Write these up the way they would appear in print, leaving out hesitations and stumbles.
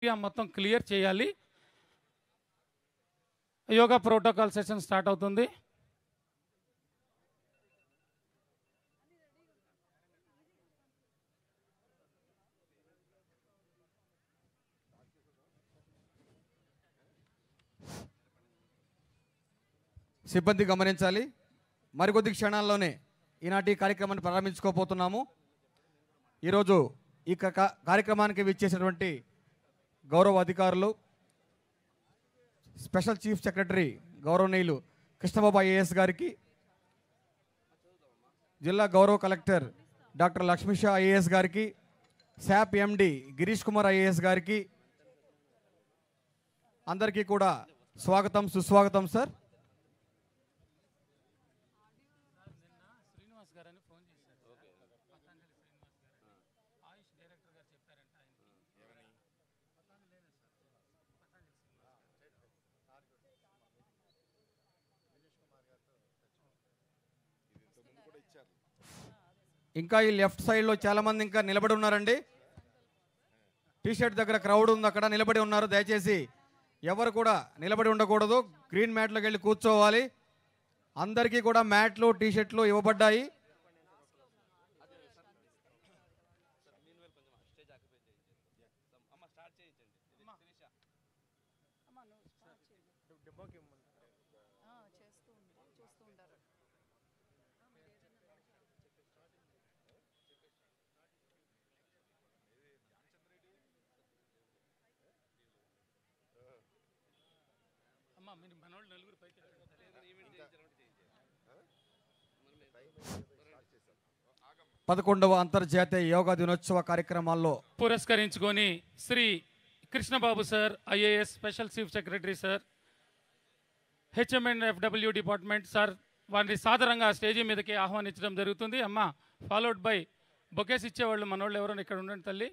మొత్తం క్లియర్ చేయాలి. Yoga protocol session start అవుతుంది. సిబ్బంది గమనించాలి. మరికొద్ది క్షణాల్లోనే ఈనాటి కార్యక్రమాన్ని ప్రారంభించుకోబోతున్నాము. ఈరోజు ఈ కార్యక్రమానికి విచ్చేసినటువంటి గౌరవ అధికారులు, స్పెషల్ చీఫ్ సెక్రటరీ గౌరవనీయులు కృష్ణబాబు ఐఏఎస్ గారికి, జిల్లా గౌరవ కలెక్టర్ డాక్టర్ లక్ష్మీషా ఐఏఎస్ గారికి, శాప్ ఎండి గిరీష్ కుమార్ ఐఏఎస్ గారికి అందరికీ కూడా స్వాగతం, సుస్వాగతం సార్. ఇంకా ఈ లెఫ్ట్ సైడ్లో చాలామంది ఇంకా నిలబడి ఉన్నారండి. టీషర్ట్ దగ్గర క్రౌడ్ ఉంది, అక్కడ నిలబడి ఉన్నారు. దయచేసి ఎవరు కూడా నిలబడి ఉండకూడదు, గ్రీన్ మ్యాట్లోకి వెళ్ళి కూర్చోవాలి. అందరికీ కూడా మ్యాట్లు, టీషర్ట్లు ఇవ్వబడ్డాయి. పదకొండవ అంతర్జాతీయ యోగా దినోత్సవ కార్యక్రమాల్లో పురస్కరించుకొని Shri Krishnababu sir IAS special chief secretary sir, HMNFW department sir, వారిని సాదరంగా స్టేజీ మీదకి ఆహ్వానించడం జరుగుతుంది. అమ్మ ఫాలోడ్ బై బొకేస్ ఇచ్చేవాళ్ళు మనోళ్ళు ఎవరైనా ఇక్కడ ఉండండి తల్లి,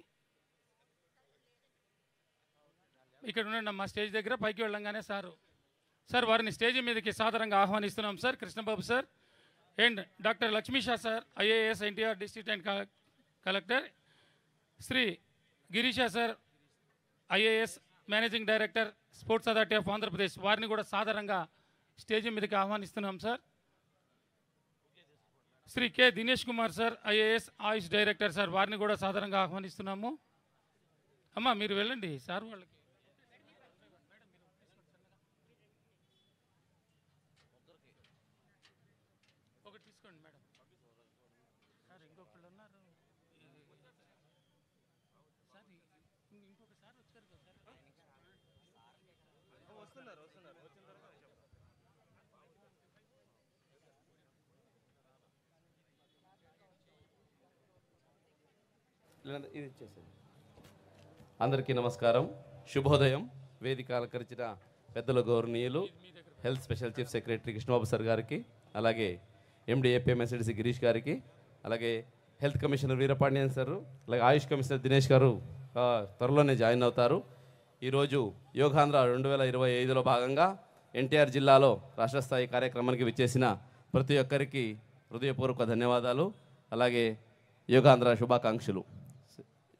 ఇక్కడ ఉండండి అమ్మ. స్టేజ్ దగ్గర పైకి వెళ్ళంగానే సార్ వారిని స్టేజీ మీదకి సాదరంగా ఆహ్వానిస్తున్నాం sir. Krishnababu sir and doctor Lakshmisha sir IAS NTR district and collector, Shri Girisha sir IAS managing director sports authority of Andhra Pradesh, వారిని కూడా సాదరంగా స్టేజ్ మీదకి ఆహ్వానిస్తున్నాం sir. Shri K Dinesh Kumar sir IAS AYUSH director sir, వారిని కూడా సాదరంగా ఆహ్వానిస్తున్నాము. అమ్మ మీరు వెళ్ళండి సార్ వాళ్ళకి. తీసుకోండి మేడం సార్, ఇంకొకళ్ళు ఉన్నారు సార్, ఇంకొకసారి వచ్చారు కదా సార్, వస్తున్నారు వచ్చిన తర్వాత ఇది ఇచ్చేసేది. అందరికీ నమస్కారం, శుభోదయం. వేదిక అలంకరించిన పెద్దల గౌరవనీయులు health special chief secretary Krishnababu sir గారికి, అలాగే ఎండి ఏపీఎంఎస్డిసి గిరీష్ గారికి, అలాగే హెల్త్ కమిషనర్ వీరపాండ్యన్ సార్, అలాగే ఆయుష్ కమిషనర్ దినేష్ గారు త్వరలోనే జాయిన్ అవుతారు. ఈరోజు యోగాంధ్ర 2025లో భాగంగా ఎన్టీఆర్ జిల్లాలో రాష్ట్ర స్థాయి కార్యక్రమానికి విచ్చేసిన ప్రతి ఒక్కరికి హృదయపూర్వక ధన్యవాదాలు, అలాగే యోగాంధ్ర శుభాకాంక్షలు.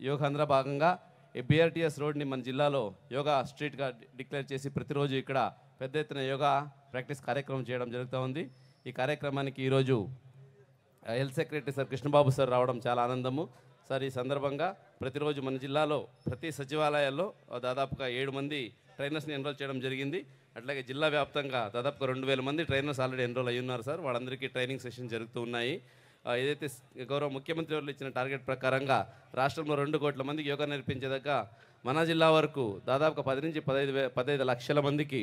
యోగాంధ్ర భాగంగా ఈ BRTS రోడ్ని మన జిల్లాలో యోగా స్ట్రీట్గా డిక్లేర్ చేసి ప్రతిరోజు ఇక్కడ పెద్ద ఎత్తున యోగా ప్రాక్టీస్ కార్యక్రమం చేయడం జరుగుతూ ఉంది. ఈ కార్యక్రమానికి ఈరోజు health secretary sir Krishnababu sir రావడం చాలా ఆనందము సార్. ఈ సందర్భంగా ప్రతిరోజు మన జిల్లాలో ప్రతి సచివాలయాల్లో దాదాపుగా 7 మంది ట్రైనర్స్ని ఎన్రోల్ చేయడం జరిగింది. అట్లాగే జిల్లా వ్యాప్తంగా దాదాపుగా 2000 మంది ట్రైనర్స్ ఆల్రెడీ ఎన్రోల్ అయ్యి ఉన్నారు సార్. వాళ్ళందరికీ ట్రైనింగ్ సెషన్ జరుగుతూ ఉన్నాయి. ఏదైతే గౌరవ ముఖ్యమంత్రి వారు ఇచ్చిన టార్గెట్ ప్రకారంగా రాష్ట్రంలో 2 కోట్ల మందికి యోగా నేర్పించేదాకా మన జిల్లా వరకు దాదాపుగా 10 నుంచి 15 లక్షల మందికి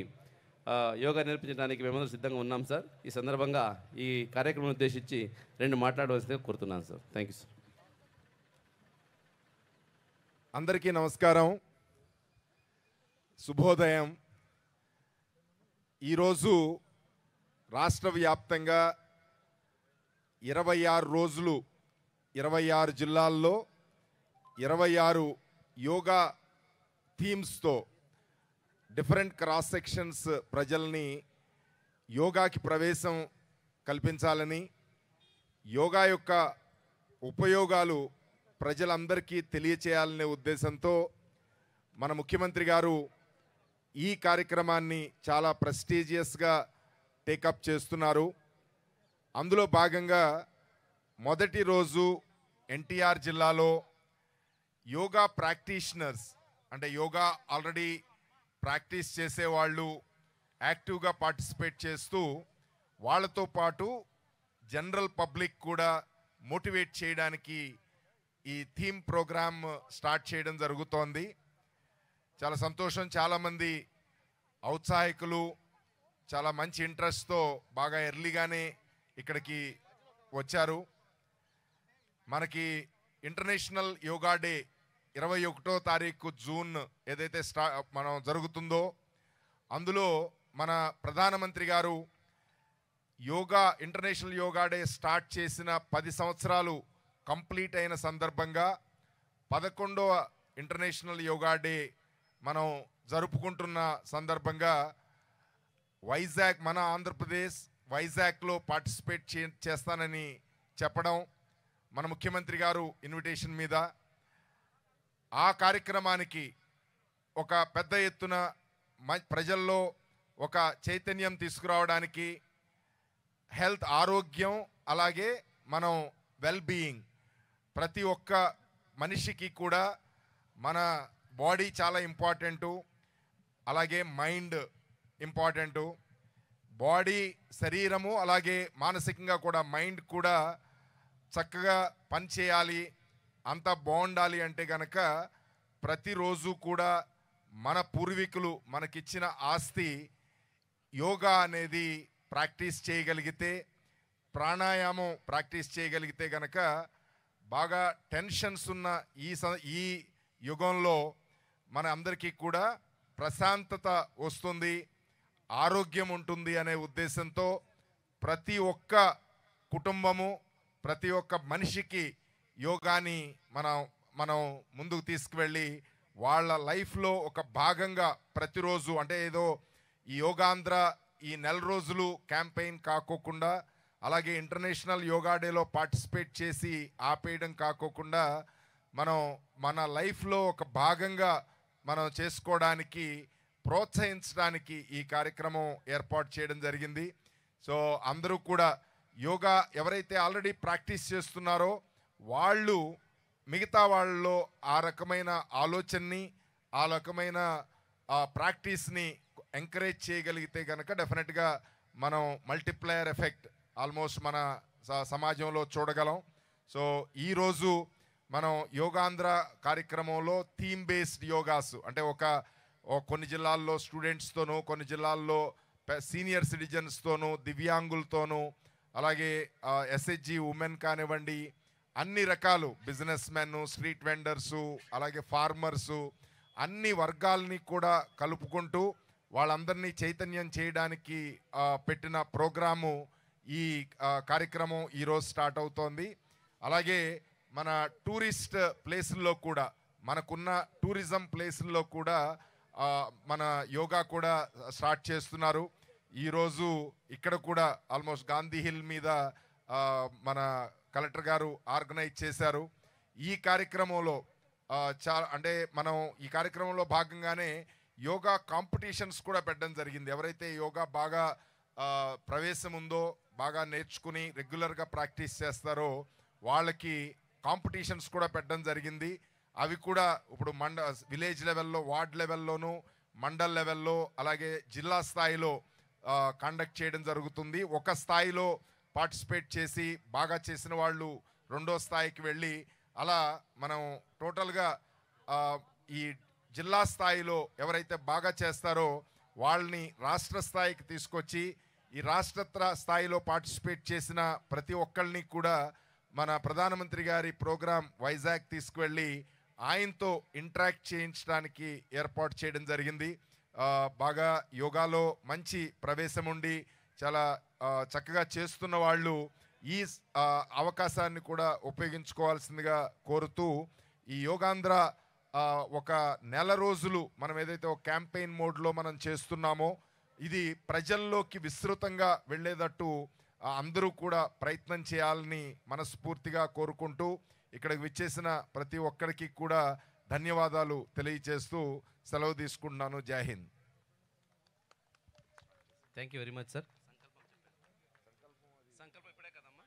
యోగా నేర్పించడానికి మేమందరం సిద్ధంగా ఉన్నాం సార్. ఈ సందర్భంగా ఈ కార్యక్రమం ఉద్దేశించి 2 మాట్లాడవలసిందిగా కోరుతున్నాను సార్. Thank you sir. అందరికీ నమస్కారం, శుభోదయం. ఈరోజు రాష్ట్ర వ్యాప్తంగా 26 రోజులు 26 జిల్లాల్లో 26 యోగా థీమ్స్తో డిఫరెంట్ క్రాస్ సెక్షన్స్ ప్రజల్ని యోగాకి ప్రవేశం కల్పించాలని, యోగా యొక్క ఉపయోగాలు ప్రజలందరికీ తెలియచేయాలనే ఉద్దేశంతో మన ముఖ్యమంత్రి గారు ఈ కార్యక్రమాన్ని చాలా ప్రెస్టీజియస్గా టేకప్ చేస్తున్నారు. అందులో భాగంగా మొదటి రోజు ఎన్టీఆర్ జిల్లాలో యోగా ప్రాక్టీషనర్స్ అంటే యోగా ఆల్రెడీ ప్రాక్టీస్ చేసేవాళ్ళు యాక్టివ్గా పార్టిసిపేట్ చేస్తూ వాళ్ళతో పాటు జనరల్ పబ్లిక్ కూడా మోటివేట్ చేయడానికి ఈ థీమ్ ప్రోగ్రామ్ స్టార్ట్ చేయడం జరుగుతోంది. చాలా సంతోషం. చాలామంది ఔత్సాహికులు చాలా మంచి ఇంట్రెస్ట్తో బాగా ఎర్లీగానే ఇక్కడికి వచ్చారు. మనకి ఇంటర్నేషనల్ యోగా డే 21వ తారీఖు జూన్ ఏదైతే మనం జరుగుతుందో అందులో మన ప్రధానమంత్రి గారు yoga international yoga day start చేసిన 10 సంవత్సరాలు కంప్లీట్ అయిన సందర్భంగా 11వ ఇంటర్నేషనల్ యోగా డే మనం జరుపుకుంటున్న సందర్భంగా వైజాగ్ మన ఆంధ్రప్రదేశ్ వైజాగ్లో పార్టిసిపేట్ చేస్తానని చెప్పడం మన ముఖ్యమంత్రి గారు ఇన్విటేషన్ మీద ఆ కార్యక్రమానికి ఒక పెద్ద ఎత్తున ప్రజల్లో ఒక చైతన్యం తీసుకురావడానికి హెల్త్ ఆరోగ్యం అలాగే మనం వెల్ బీయింగ్ ప్రతి ఒక్క మనిషికి కూడా మన బాడీ చాలా ఇంపార్టెంటు అలాగే మైండ్ ఇంపార్టెంటు. బాడీ శరీరము అలాగే మానసికంగా కూడా మైండ్ కూడా చక్కగా పనిచేయాలి అంతా బాగుండాలి అంటే కనుక ప్రతిరోజు కూడా మన పూర్వీకులు మనకిచ్చిన ఆస్తి యోగా అనేది ప్రాక్టీస్ చేయగలిగితే ప్రాణాయామం ప్రాక్టీస్ చేయగలిగితే కనుక బాగా టెన్షన్స్ ఉన్న ఈ యుగంలో మన అందరికీ కూడా ప్రశాంతత వస్తుంది, ఆరోగ్యం ఉంటుంది అనే ఉద్దేశంతో ప్రతి ఒక్క కుటుంబము ప్రతి ఒక్క మనిషికి యోగాని మనం ముందుకు తీసుకువెళ్ళి వాళ్ళ లైఫ్లో ఒక భాగంగా ప్రతిరోజు అంటే ఏదో ఈ యోగాంధ్ర ఈ నెల రోజులు క్యాంపెయిన్ కాకోకుండా అలాగే ఇంటర్నేషనల్ యోగా డేలో పార్టిసిపేట్ చేసి ఆపేయడం కాకోకుండా మనం మన లైఫ్లో ఒక భాగంగా మనం చేసుకోవడానికి ప్రోత్సహించడానికి ఈ కార్యక్రమం ఏర్పాటు చేయడం జరిగింది. సో అందరూ కూడా యోగా ఎవరైతే ఆల్రెడీ ప్రాక్టీస్ చేస్తున్నారో వాళ్ళు మిగతా వాళ్ళలో ఆ రకమైన ఆలోచనని ఆ రకమైన ప్రాక్టీస్ని ఎంకరేజ్ చేయగలిగితే కనుక డెఫినెట్గా మనం మల్టిప్లయర్ ఎఫెక్ట్ ఆల్మోస్ట్ మన సమాజంలో చూడగలం. సో ఈరోజు మనం యోగాంధ్ర కార్యక్రమంలో థీమ్ బేస్డ్ యోగాస్ అంటే కొన్ని జిల్లాల్లో స్టూడెంట్స్తోనూ కొన్ని జిల్లాల్లో సీనియర్ సిటిజన్స్తోనూ దివ్యాంగులతోనూ అలాగే ఎస్హెచ్జి ఉమెన్ కానివ్వండి అన్ని రకాలు బిజినెస్ మెన్ స్ట్రీట్ వెండర్సు అలాగే ఫార్మర్సు అన్ని వర్గాలని కూడా కలుపుకుంటూ వాళ్ళందరినీ చైతన్యం చేయడానికి పెట్టిన ప్రోగ్రాము ఈ కార్యక్రమం ఈరోజు స్టార్ట్ అవుతోంది. అలాగే మన టూరిస్ట్ ప్లేసుల్లో కూడా మనకున్న టూరిజం ప్లేసుల్లో కూడా మన యోగా కూడా స్టార్ట్ చేస్తున్నారు. ఈరోజు ఇక్కడ కూడా ఆల్మోస్ట్ గాంధీ హిల్ మీద మన కలెక్టర్ గారు ఆర్గనైజ్ చేశారు. ఈ కార్యక్రమంలో అంటే మనం ఈ కార్యక్రమంలో భాగంగానే యోగా కాంపిటీషన్స్ కూడా పెట్టడం జరిగింది. ఎవరైతే యోగా బాగా ప్రవేశం ఉందో బాగా నేర్చుకుని రెగ్యులర్గా ప్రాక్టీస్ చేస్తారో వాళ్ళకి కాంపిటీషన్స్ కూడా పెట్టడం జరిగింది. అవి కూడా ఇప్పుడు విలేజ్ లెవెల్లో వార్డ్ లెవెల్లోనూ మండల్ లెవెల్లో అలాగే జిల్లా స్థాయిలో కండక్ట్ చేయడం జరుగుతుంది. ఒక స్థాయిలో పార్టిసిపేట్ చేసి బాగా చేసిన వాళ్ళు రెండో స్థాయికి వెళ్ళి అలా మనం టోటల్గా ఈ జిల్లా స్థాయిలో ఎవరైతే బాగా చేస్తారో వాళ్ళని రాష్ట్ర స్థాయికి తీసుకొచ్చి ఈ రాష్ట్ర స్థాయిలో పార్టిసిపేట్ చేసిన ప్రతి ఒక్కళ్ళని కూడా మన ప్రధానమంత్రి గారి ప్రోగ్రాం వైజాగ్ తీసుకువెళ్ళి ఆయనతో ఇంటరాక్ట్ చేయించడానికి ఏర్పాటు చేయడం జరిగింది. బాగా యోగాలో మంచి ప్రవేశం ఉండి చాలా చక్కగా చేస్తున్న వాళ్ళు ఈ అవకాశాన్ని కూడా ఉపయోగించుకోవాల్సిందిగా కోరుతూ ఈ యోగాంధ్ర ఒక నెల రోజులు మనం ఏదైతే ఒక క్యాంపెయిన్ మోడ్లో మనం చేస్తున్నామో ఇది ప్రజల్లోకి విస్తృతంగా వెళ్ళేటట్టు అందరూ కూడా ప్రయత్నం చేయాలని మనస్ఫూర్తిగా కోరుకుంటూ ఇక్కడికి విచ్చేసిన ప్రతి ఒక్కరికి కూడా ధన్యవాదాలు తెలియచేస్తూ సెలవు తీసుకుంటున్నాను. జై Hind. Thank you very much sir. సంకల్పం ఇప్పుడే కదమ్మా.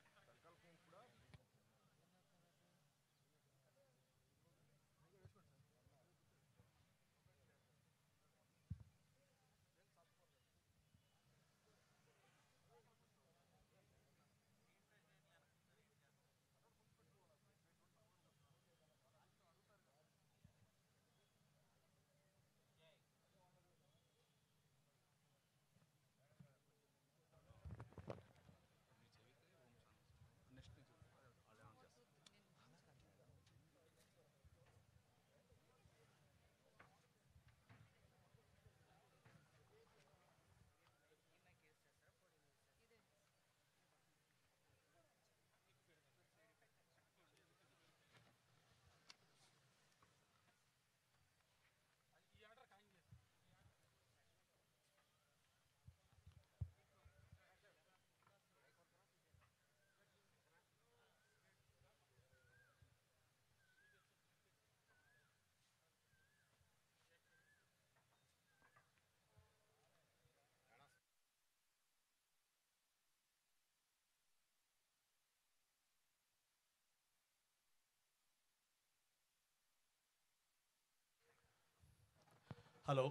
హలో,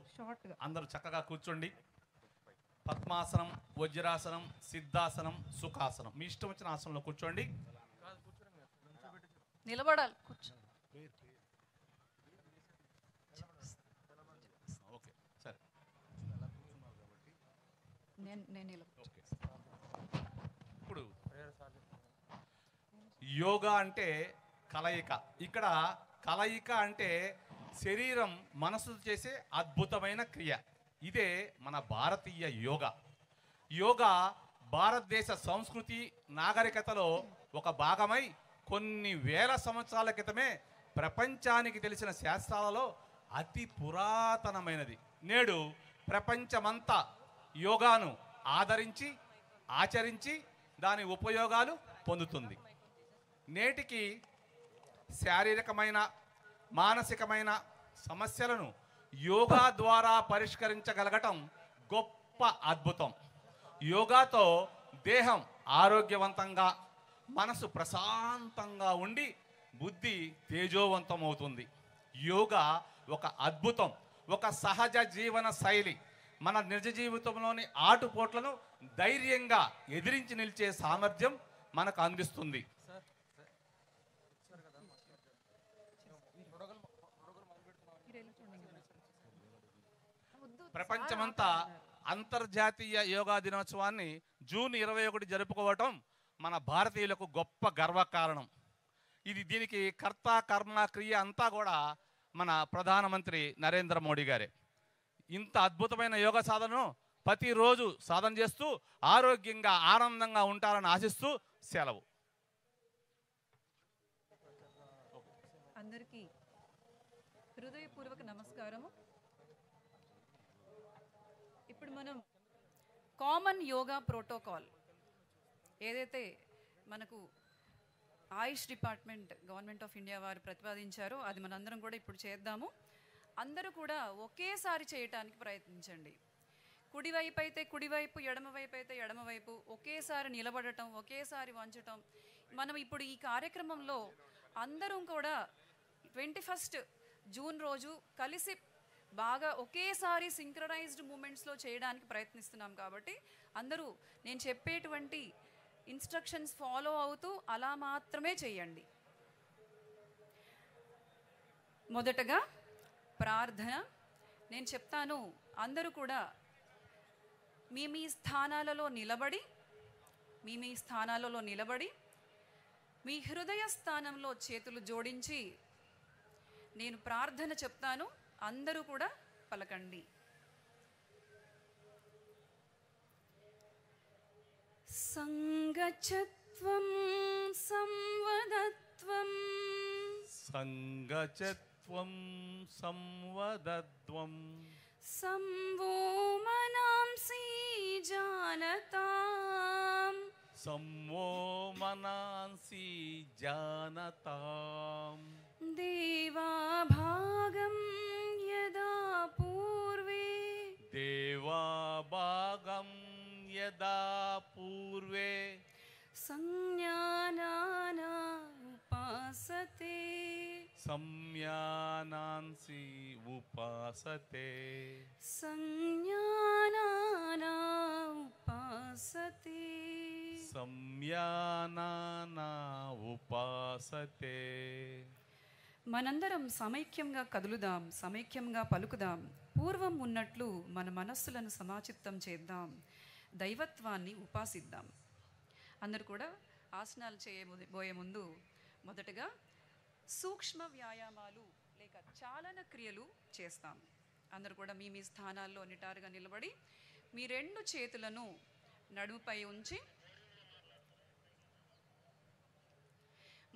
అందరూ చక్కగా కూర్చోండి. పద్మాసనం, వజ్రాసనం, సిద్ధాసనం, సుఖాసనం, మీ ఇష్టం వచ్చిన ఆసనంలో కూర్చోండి. నిలబడాలి. ఓకే, సరే. ఇప్పుడు యోగా అంటే కలయిక. ఇక్కడ కలయిక అంటే శరీరం మనసు చేసే అద్భుతమైన క్రియ. ఇదే మన భారతీయ యోగా. యోగా భారతదేశ సంస్కృతి నాగరికతలో ఒక భాగమై కొన్ని వేల సంవత్సరాల క్రితమే ప్రపంచానికి తెలిసిన శాస్త్రాలలో అతి పురాతనమైనది. నేడు ప్రపంచమంతా యోగాను ఆదరించి ఆచరించి దాని ఉపయోగాలు పొందుతుంది. నేటికి శారీరకమైన మానసికమైన సమస్యలను యోగా ద్వారా పరిష్కరించగలగటం గొప్ప అద్భుతం. యోగాతో దేహం ఆరోగ్యవంతంగా, మనసు ప్రశాంతంగా ఉండి బుద్ధి తేజోవంతమవుతుంది. యోగా ఒక అద్భుతం, ఒక సహజ జీవన శైలి. మన నిజ జీవితంలోని ఆటుపోట్లను ధైర్యంగా ఎదిరించి నిలిచే సామర్థ్యం మనకు అందిస్తుంది. ప్రపంచమంతా అంతర్జాతీయ యోగా దినోత్సవాన్ని జూన్ 21 జరుపుకోవటం మన భారతీయులకు గొప్ప గర్వకారణం. దీనికి కర్త కర్మ క్రియ అంతా కూడా మన ప్రధానమంత్రి నరేంద్ర మోడీ గారే. ఇంత అద్భుతమైన యోగా సాధనను ప్రతిరోజు సాధన చేస్తూ ఆరోగ్యంగా ఆనందంగా ఉంటారని ఆశిస్తూ సెలవు. అందరికీ హృదయపూర్వక నమస్కారము. ఇప్పుడు మనం కామన్ యోగా ప్రోటోకాల్ ఏదైతే మనకు ఆయుష్ డిపార్ట్మెంట్ గవర్నమెంట్ ఆఫ్ ఇండియా వారు ప్రతిపాదించారో అది మనందరం కూడా ఇప్పుడు చేద్దాము. అందరూ కూడా ఒకేసారి చేయటానికి ప్రయత్నించండి. కుడివైపు అయితే కుడివైపు, ఎడమవైపు అయితే ఎడమవైపు, ఒకేసారి నిలబడటం, ఒకేసారి వంచటం. మనం ఇప్పుడు ఈ కార్యక్రమంలో అందరం కూడా 21 జూన్ రోజు కలిసి బాగా ఒకేసారి సింక్రనైజ్డ్ మూమెంట్స్లో చేయడానికి ప్రయత్నిస్తున్నాం. కాబట్టి అందరూ నేను చెప్పేటువంటి ఇన్స్ట్రక్షన్స్ ఫాలో అవుతూ అలా మాత్రమే చేయండి. మొదటగా ప్రార్థన నేను చెప్తాను. అందరూ కూడా మీ స్థానాలలో నిలబడి మీ హృదయ స్థానంలో చేతులు జోడించి నేను ప్రార్థన చెప్తాను. అందరూ కూడా పలకండి. సంగచత్వం సంవదత్వం సంగచత్వం సంవదత్వం సంవో మనాంసి జానతాం సంవో మనాంసి జానతాం देवाभागं यदा पूर्वे देवाभागं यदा पूर्वे संज्ञानाना उपासते संज्ञानांसि उपासते संज्ञानाना उपासते సంయానానా ఉపాసతే. మనందరం సమైక్యంగా కదులుదాం, సమైక్యంగా పలుకుదాం. పూర్వం ఉన్నట్లు మన మనస్సులను సమాచిత్తం చేద్దాం, దైవత్వాన్ని ఉపాసిద్దాం. అందరూ కూడా ఆసనాలు చేయబోయే ముందు మొదటగా సూక్ష్మ వ్యాయామాలు లేక చాలన క్రియలు చేస్తాం. అందరూ కూడా మీ మీ స్థానాల్లో నిటారుగా నిలబడి మీ 2 చేతులను నడుముపై ఉంచి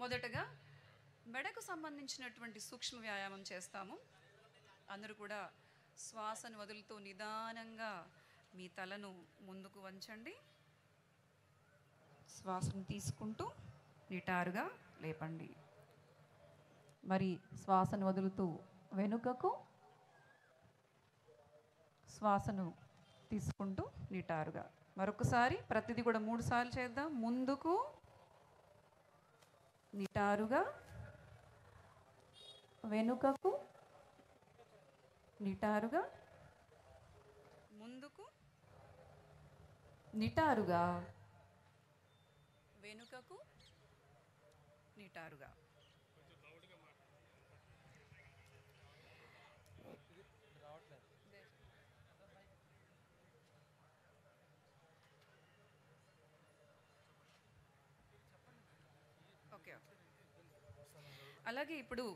మొదటగా మెడకు సంబంధించినటువంటి సూక్ష్మ వ్యాయామం చేస్తాము. అందరూ కూడా శ్వాసను వదులుతూ నిదానంగా మీ తలను ముందుకు వంచండి. శ్వాసను తీసుకుంటూ నిటారుగా లేపండి. మరి శ్వాసను వదులుతూ వెనుకకు, శ్వాసను తీసుకుంటూ నిటారుగా. మరొకసారి ప్రతిదీ కూడా 3 సార్లు చేద్దాం. ముందుకు నిటారుగా, వెనుకకు నిటారుగా, ముందుకు నిటారుగా, వెనుకకు నిటారుగా. ఓకే. అలాగే ఇప్పుడు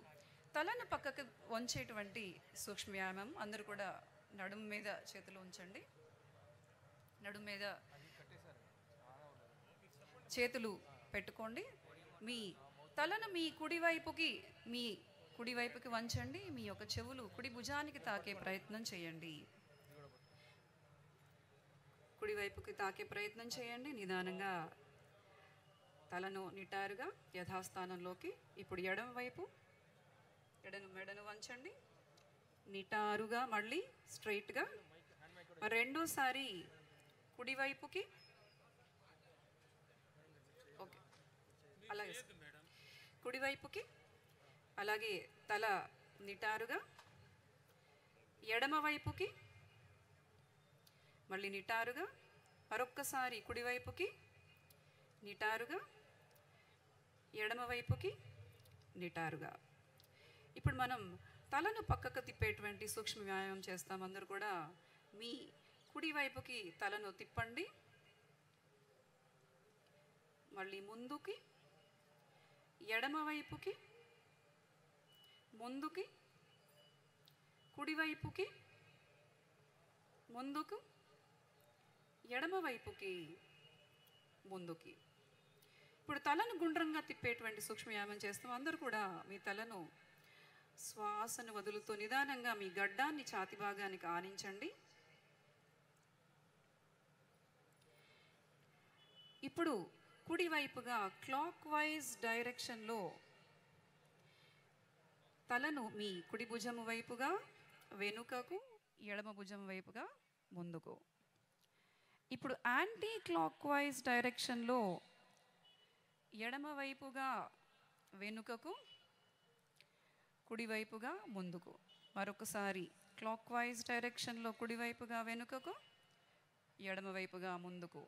తలను పక్కకు వంచేటువంటి సూక్ష్మ వ్యాయామం. అందరూ కూడా నడుము మీద చేతులు ఉంచండి. నడుము మీద చేతులు పెట్టుకోండి. మీ తలను మీ కుడివైపుకి వంచండి. మీ యొక్క చెవులు కుడి భుజానికి తాకే ప్రయత్నం చేయండి. కుడివైపుకి తాకే ప్రయత్నం చేయండి. నిదానంగా తలను నిటారుగా యథాస్థానంలోకి. ఇప్పుడు ఎడమ వైపు మెడను వంచండి. నిటారుగా మళ్ళీ స్ట్రైట్గా. మరి రెండోసారి కుడివైపుకి. ఓకే, అలాగే కుడివైపుకి. అలాగే తల నిటారుగా. ఎడమ వైపుకి మళ్ళీ నిటారుగా. మరొక్కసారి కుడివైపుకి నిటారుగా, ఎడమ వైపుకి నిటారుగా. ఇప్పుడు మనం తలను పక్కకు తిప్పేటువంటి సూక్ష్మ వ్యాయామం చేస్తాం. అందరూ కూడా మీ కుడి వైపుకి తలను తిప్పండి. మళ్ళీ ముందుకి, ఎడమ వైపుకి, ముందుకి, కుడివైపుకి, ముందుకు, ఎడమ వైపుకి, ముందుకి. ఇప్పుడు తలను గుండ్రంగా తిప్పేటువంటి సూక్ష్మ వ్యాయామం చేస్తాం. అందరూ కూడా మీ తలను శ్వాసను వదులుతూ నిదానంగా మీ గడ్డాన్ని ఛాతి భాగానికి ఆనించండి. ఇప్పుడు కుడివైపుగా క్లాక్ వైజ్ డైరెక్షన్లో తలను మీ కుడి భుజం వైపుగా, వెనుకకు, ఎడమ భుజం వైపుగా, ముందుకు. ఇప్పుడు యాంటీ క్లాక్ వైజ్ డైరెక్షన్లో ఎడమ వైపుగా, వెనుకకు, కుడివైపుగా, ముందుకు. మరొకసారి క్లాక్ వైజ్ డైరెక్షన్లో కుడివైపుగా, వెనుకకు, ఎడమ వైపుగా, ముందుకు.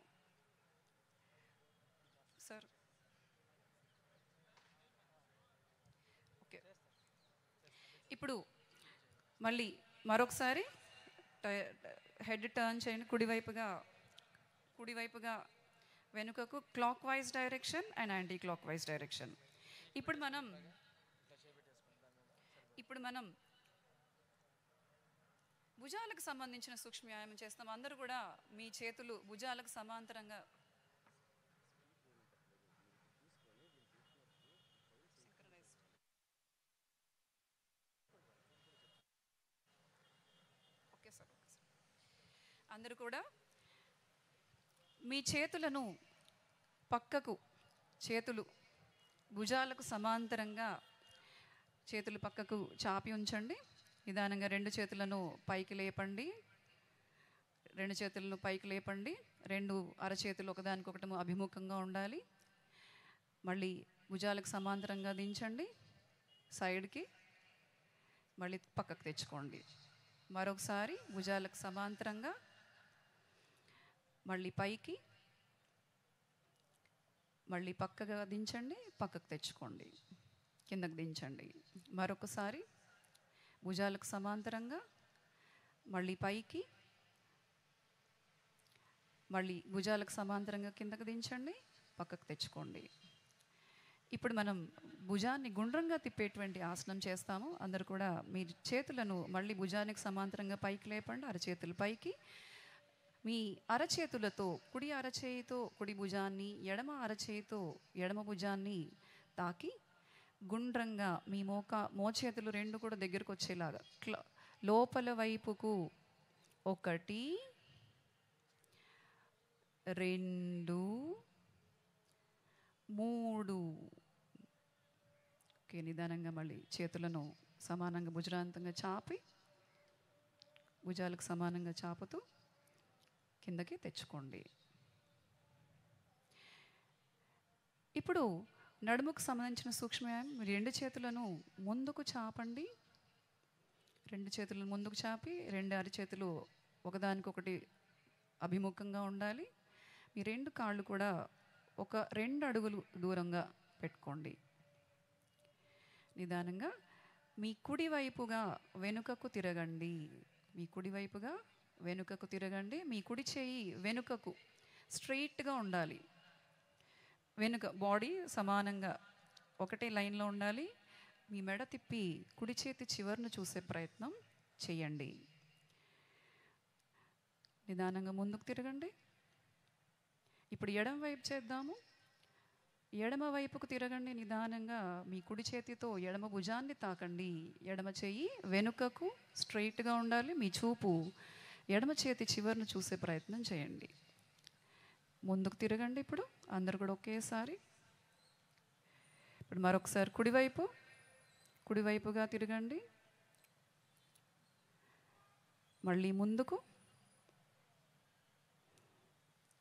Sir okay. ఇప్పుడు మళ్ళీ మరొకసారి హెడ్ టర్న్ చేయండి. కుడివైపుగా వెనుకకు, clock wise direction and anti clock wise direction. ఇప్పుడు మనం భుజాలకు సంబంధించిన సూక్ష్మ వ్యాయామం చేస్తాం. అందరూ కూడా మీ చేతులు భుజాలకు సమాంతరంగా అందరూ కూడా మీ చేతులను పక్కకు, చేతులు భుజాలకు సమాంతరంగా చేతులు పక్కకు చాపి ఉంచండి. నిదానంగా రెండు చేతులను పైకి లేపండి. రెండు చేతులను పైకి లేపండి. రెండు అరచేతులు ఒకదానికొకటి అభిముఖంగా ఉండాలి. మళ్ళీ భుజాలకు సమాంతరంగా దించండి. సైడ్కి మళ్ళీ పక్కకు తెచ్చుకోండి. మరొకసారి భుజాలకు సమాంతరంగా మళ్ళీ పైకి, మళ్ళీ పక్కగా దించండి, పక్కకు తెచ్చుకోండి, కిందకు దించండి. మరొకసారి భుజాలకు సమాంతరంగా మళ్ళీ పైకి, మళ్ళీ భుజాలకు సమాంతరంగా కిందకు దించండి, పక్కకు తెచ్చుకోండి. ఇప్పుడు మనం భుజాన్ని గుండ్రంగా తిప్పేటువంటి ఆసనం చేస్తాము. అందరూ కూడా మీ చేతులను మళ్ళీ భుజానికి సమాంతరంగా పైకి లేపండి. అరచేతులు పైకి. మీ అరచేతులతో కుడి అరచేయితో కుడి భుజాన్ని, ఎడమ అరచేయితో ఎడమ భుజాన్ని తాకి గుండ్రంగా మీ మోచేతులు రెండు కూడా దగ్గరకు వచ్చేలాగా లోపల వైపుకు 1 2 3. ఓకే, నిదానంగా మళ్ళీ చేతులను సమానంగా భుజాంతంగా చాపి భుజాలకు సమానంగా చాపుతూ కిందకి తెచ్చుకోండి. ఇప్పుడు నడుముకు సంబంధించిన సూక్ష్మవ్యాయామం. మీరు రెండు చేతులను ముందుకు చాపండి. రెండు చేతులను ముందుకు చాపి రెండు అరిచేతులు ఒకదానికొకటి అభిముఖంగా ఉండాలి. మీ రెండు కాళ్ళు కూడా ఒక 2 అడుగులు దూరంగా పెట్టుకోండి. నిదానంగా మీ కుడి వైపుగా వెనుకకు తిరగండి. మీ కుడి వైపుగా వెనుకకు తిరగండి. మీ కుడి చేయి వెనుకకు స్ట్రెయిట్గా ఉండాలి. వెనుక బాడీ సమానంగా ఒకటే లైన్లో ఉండాలి. మీ మెడ తిప్పి కుడి చేతి చివరను చూసే ప్రయత్నం చేయండి. నిదానంగా ముందుకు తిరగండి. ఇప్పుడు ఎడమ వైపు చేద్దాము. ఎడమ వైపుకు తిరగండి. నిదానంగా మీ కుడి చేతితో ఎడమ భుజాన్ని తాకండి. ఎడమ చెయ్యి వెనుకకు స్ట్రెయిట్గా ఉండాలి. మీ చూపు ఎడమ చేతి చివరను చూసే ప్రయత్నం చేయండి. ముందుకు తిరగండి. ఇప్పుడు అందరు కూడా ఒకేసారి. ఇప్పుడు మరొకసారి కుడివైపుగా తిరగండి. మళ్ళీ ముందుకు.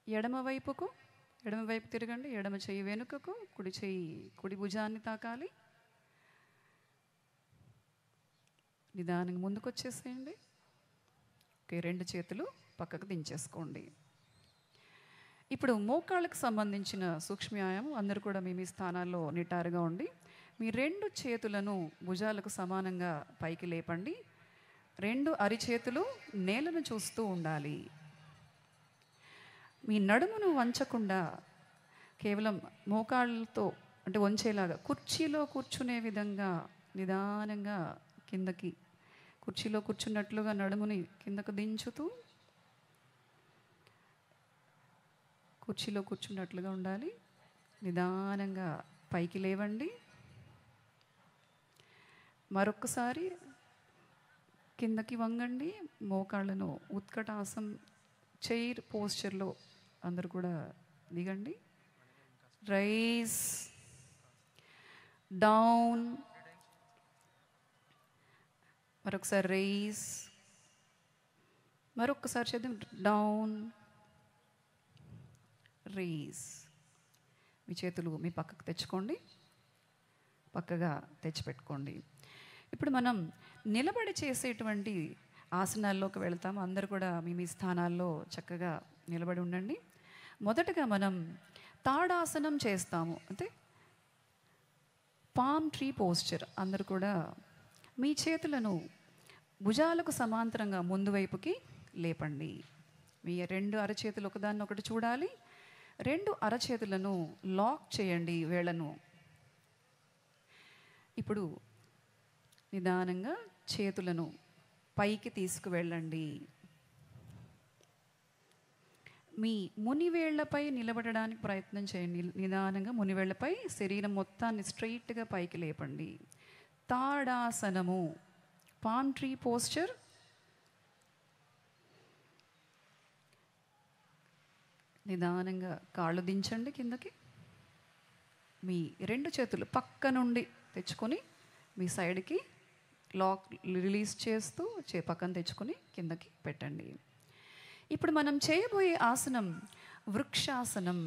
ఎడమ వైపు తిరగండి. ఎడమ చెయ్యి వెనుకకు, కుడి భుజాన్ని తాకాలి. నిదానంగా ముందుకు వచ్చేసేయండి. ఓకే, రెండు చేతులు పక్కకు దించేసుకోండి. ఇప్పుడు మోకాళ్ళకు సంబంధించిన సూక్ష్మవ్యాయామం. అందరూ కూడా మీ స్థానాల్లో నిటారుగా ఉండి మీ రెండు చేతులను భుజాలకు సమానంగా పైకి లేపండి. రెండు అరిచేతులు నేలను చూస్తూ ఉండాలి. మీ నడుమును వంచకుండా కేవలం మోకాళ్ళతో అంటే వంచేలాగా కుర్చీలో కూర్చునే విధంగా నిదానంగా కిందకి, కుర్చీలో కూర్చున్నట్లుగా నడుముని కిందకు దించుతూ కుర్చీలో కూర్చున్నట్లుగా ఉండాలి. నిదానంగా పైకి లేవండి. మరొక్కసారి కిందకి వంగండి. మోకాళ్ళను ఉత్కటాసనం చైర్ పోస్చర్లో అందరూ కూడా దిగండి. Rise down. మరొకసారి రైజ్. మరొకసారి చేద్దాం. Down, rise. మీ చేతులు మీ పక్కకు తెచ్చుకోండి. పక్కగా తెచ్చిపెట్టుకోండి. ఇప్పుడు మనం నిలబడి చేసేటువంటి ఆసనాల్లోకి వెళ్తాము. అందరూ కూడా మీ స్థానాల్లో చక్కగా నిలబడి ఉండండి. మొదటగా మనం తాడాసనం చేస్తాము. అంటే పామ్ ట్రీ పోస్చర్. అందరూ కూడా మీ చేతులను భుజాలకు సమాంతరంగా ముందు వైపుకి లేపండి. మీ రెండు అరచేతులు ఒకదాన్నొకటి చూడాలి. రెండు అరచేతులను లాక్ చేయండి వేళ్ళను. ఇప్పుడు నిదానంగా చేతులను పైకి తీసుకువెళ్ళండి. మీ మునివేళ్లపై నిలబడడానికి ప్రయత్నం చేయండి. నిదానంగా మునివేళ్లపై శరీరం మొత్తాన్ని స్ట్రెయిట్గా పైకి లేపండి. తాడాసనము, పామ్ ట్రీ పోస్చర్. నిదానంగా కాళ్ళు దించండి కిందకి. మీ రెండు చేతులు పక్క నుండి తెచ్చుకొని మీ సైడ్కి లాక్ రిలీజ్ చేస్తూ పక్కన తెచ్చుకొని కిందకి పెట్టండి. ఇప్పుడు మనం చేయబోయే ఆసనం వృక్షాసనం,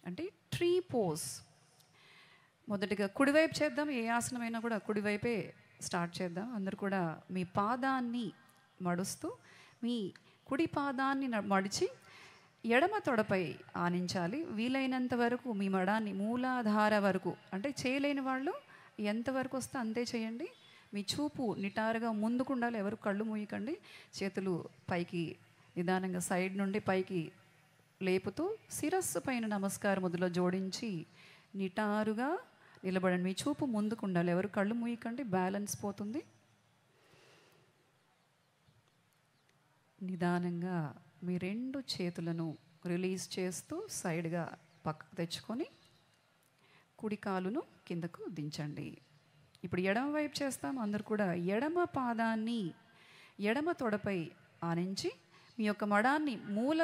అంటే ట్రీ పోజ్. మొదటిగా కుడివైపు చేద్దాం. ఏ ఆసనమైనా కూడా కుడివైపే స్టార్ట్ చేద్దాం. అందరు కూడా మీ పాదాన్ని మడుస్తూ మీ కుడి పాదాన్ని మడిచి ఎడమ తొడపై ఆనించాలి. వీలైనంత వరకు మీ మడాన్ని మూలాధార వరకు, అంటే చేయలేని వాళ్ళు ఎంతవరకు వస్తే అంతే చేయండి. మీ చూపు నిటారుగా ముందుకు ఉండాలి. ఎవరు కళ్ళు మూయకండి. చేతులు పైకి నిదానంగా సైడ్ నుండి పైకి లేపుతూ శిరస్సు పైన నమస్కార ముద్రలో జోడించి నిటారుగా నిలబడండి. మీ చూపు ముందుకు ఉండాలి. ఎవరు కళ్ళు మూయకండి, బ్యాలెన్స్ పోతుంది. నిదానంగా మీ 2 చేతులను రిలీజ్ చేస్తూ సైడ్గా పక్కకు తెచ్చుకొని కుడి కాలును కిందకు దించండి. ఇప్పుడు ఎడమ వైపు చేస్తాం. అందరు కూడా ఎడమ పాదాన్ని ఎడమ తొడపై ఆనించి మీ యొక్క మడాన్ని మూల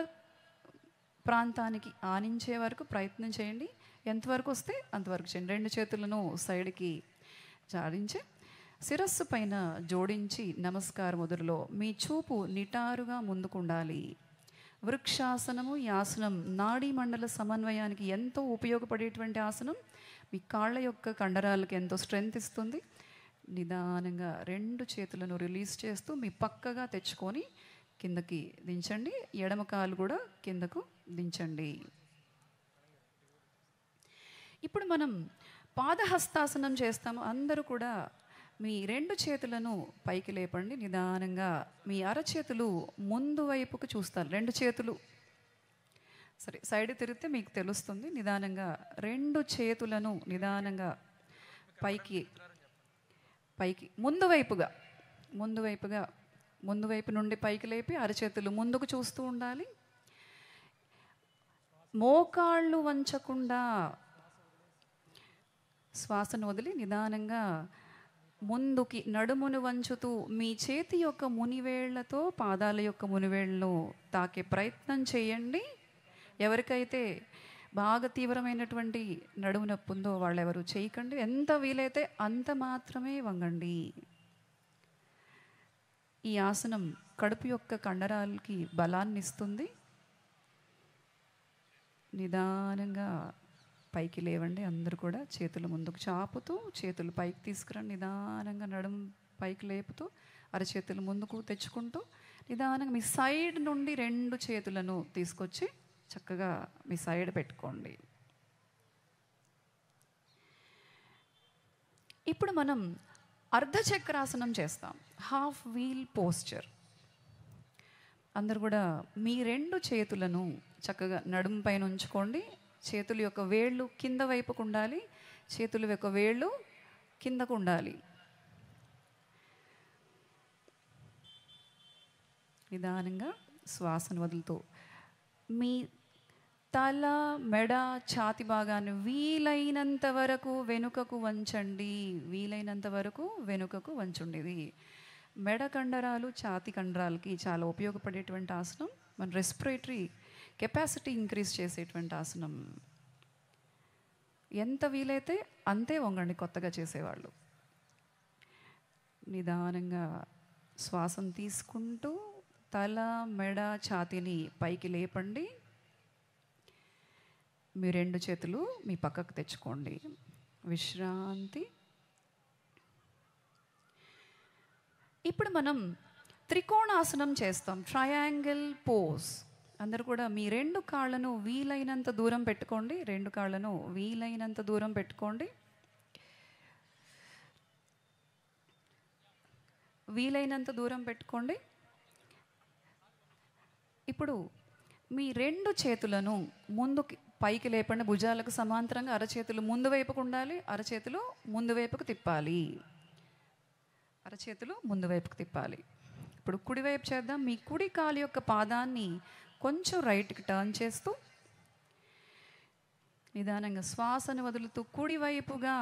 ప్రాంతానికి ఆనించే వరకు ప్రయత్నం చేయండి. ఎంతవరకు వస్తే అంతవరకు చేయండి. 2 చేతులను సైడ్కి జాడించి శిరస్సు పైన జోడించి నమస్కార ముద్రలో మీ చూపు నిటారుగా ముందుకు ఉండాలి. వృక్షాసనము ఈ ఆసనం నాడీ మండల సమన్వయానికి ఎంతో ఉపయోగపడేటువంటి ఆసనం. మీ కాళ్ళ యొక్క కండరాలకు ఎంతో స్ట్రెంగ్త్ ఇస్తుంది. నిదానంగా 2 చేతులను రిలీజ్ చేస్తూ మీ పక్కగా తెచ్చుకొని కిందకి దించండి. ఎడమ కాలు కూడా కిందకు దించండి. ఇప్పుడు మనం పాదహస్తాసనం చేస్తాము. అందరూ కూడా మీ 2 చేతులను పైకి లేపండి. నిదానంగా మీ అరచేతులు ముందు వైపుకు చూస్తారు. 2 చేతులు సరే సైడ్ తిరిగితే మీకు తెలుస్తుంది. నిదానంగా 2 చేతులను నిదానంగా పైకి ముందు వైపు నుండి పైకి లేపి అరచేతులు ముందుకు చూస్తూ ఉండాలి. మోకాళ్ళు వంచకుండా శ్వాసను వదిలి నిదానంగా ముందుకి నడుమును వంచుతూ మీ చేతి యొక్క మునివేళ్లతో పాదాల యొక్క మునివేళ్లను తాకే ప్రయత్నం చేయండి. ఎవరికైతే బాగా తీవ్రమైనటువంటి నడుము నొప్పి ఉందో వాళ్ళు ఎవరు చేయకండి. ఎంత వీలైతే అంత మాత్రమే వంగండి. ఈ ఆసనం కడుపు యొక్క కండరాలకి బలాన్ని ఇస్తుంది. నిదానంగా పైకి లేవండి. అందరూ కూడా చేతులు ముందుకు చాపుతూ చేతులు పైకి తీసుకురండి. నిదానంగా నడుము పైకి లేపుతూ అరచేతులు ముందుకు తెచ్చుకుంటూ నిదానంగా మీ సైడ్ నుండి 2 చేతులను తీసుకొచ్చి చక్కగా మీ సైడ్ పెట్టుకోండి. ఇప్పుడు మనం అర్ధచక్రాసనం చేస్తాం. Half wheel posture. అందరు కూడా మీ 2 చేతులను చక్కగా నడుము పైన ఉంచుకోండి. చేతుల యొక్క వేళ్ళు కింద వైపుకు ఉండాలి. చేతుల యొక్క వేళ్ళు కిందకు ఉండాలి. నిదానంగా శ్వాసను వదులుతూ మీ తల, మెడ, ఛాతి భాగాన్ని వీలైనంత వరకు వెనుకకు వంచండి. వెనుకకు వంచుండేది. మెడ కండరాలు, ఛాతి కండరాలకి చాలా ఉపయోగపడేటువంటి ఆసనం. మన రెస్పిరేటరీ కెపాసిటీ ఇంక్రీజ్ చేసేటువంటి ఆసనం. ఎంత వీలైతే అంతే వంగండి కొత్తగా చేసేవాళ్ళు. నిదానంగా శ్వాసను తీసుకుంటూ తల, మెడ, ఛాతీని పైకి లేపండి. మీ 2 చేతులు మీ పక్కకు తెచ్చుకోండి. విశ్రాంతి. ఇప్పుడు మనం త్రికోణాసనం చేస్తాం. Triangle pose. అందరూ కూడా మీ 2 కాళ్ళను వీలైనంత దూరం పెట్టుకోండి. 2 కాళ్ళను వీలైనంత దూరం పెట్టుకోండి. ఇప్పుడు మీ 2 చేతులను ముందుకి పైకి లేపండి. భుజాలకు సమాంతరంగా అరచేతులు ముందు వైపుకు ఉండాలి. అరచేతులు ముందు వైపుకు తిప్పాలి. ఇప్పుడు కుడివైపు చేద్దాం. మీ కుడి కాలు యొక్క పాదాన్ని కొంచెం రైట్కి టర్న్ చేస్తూ నిదానంగా శ్వాసను వదులుతూ కుడివైపుగా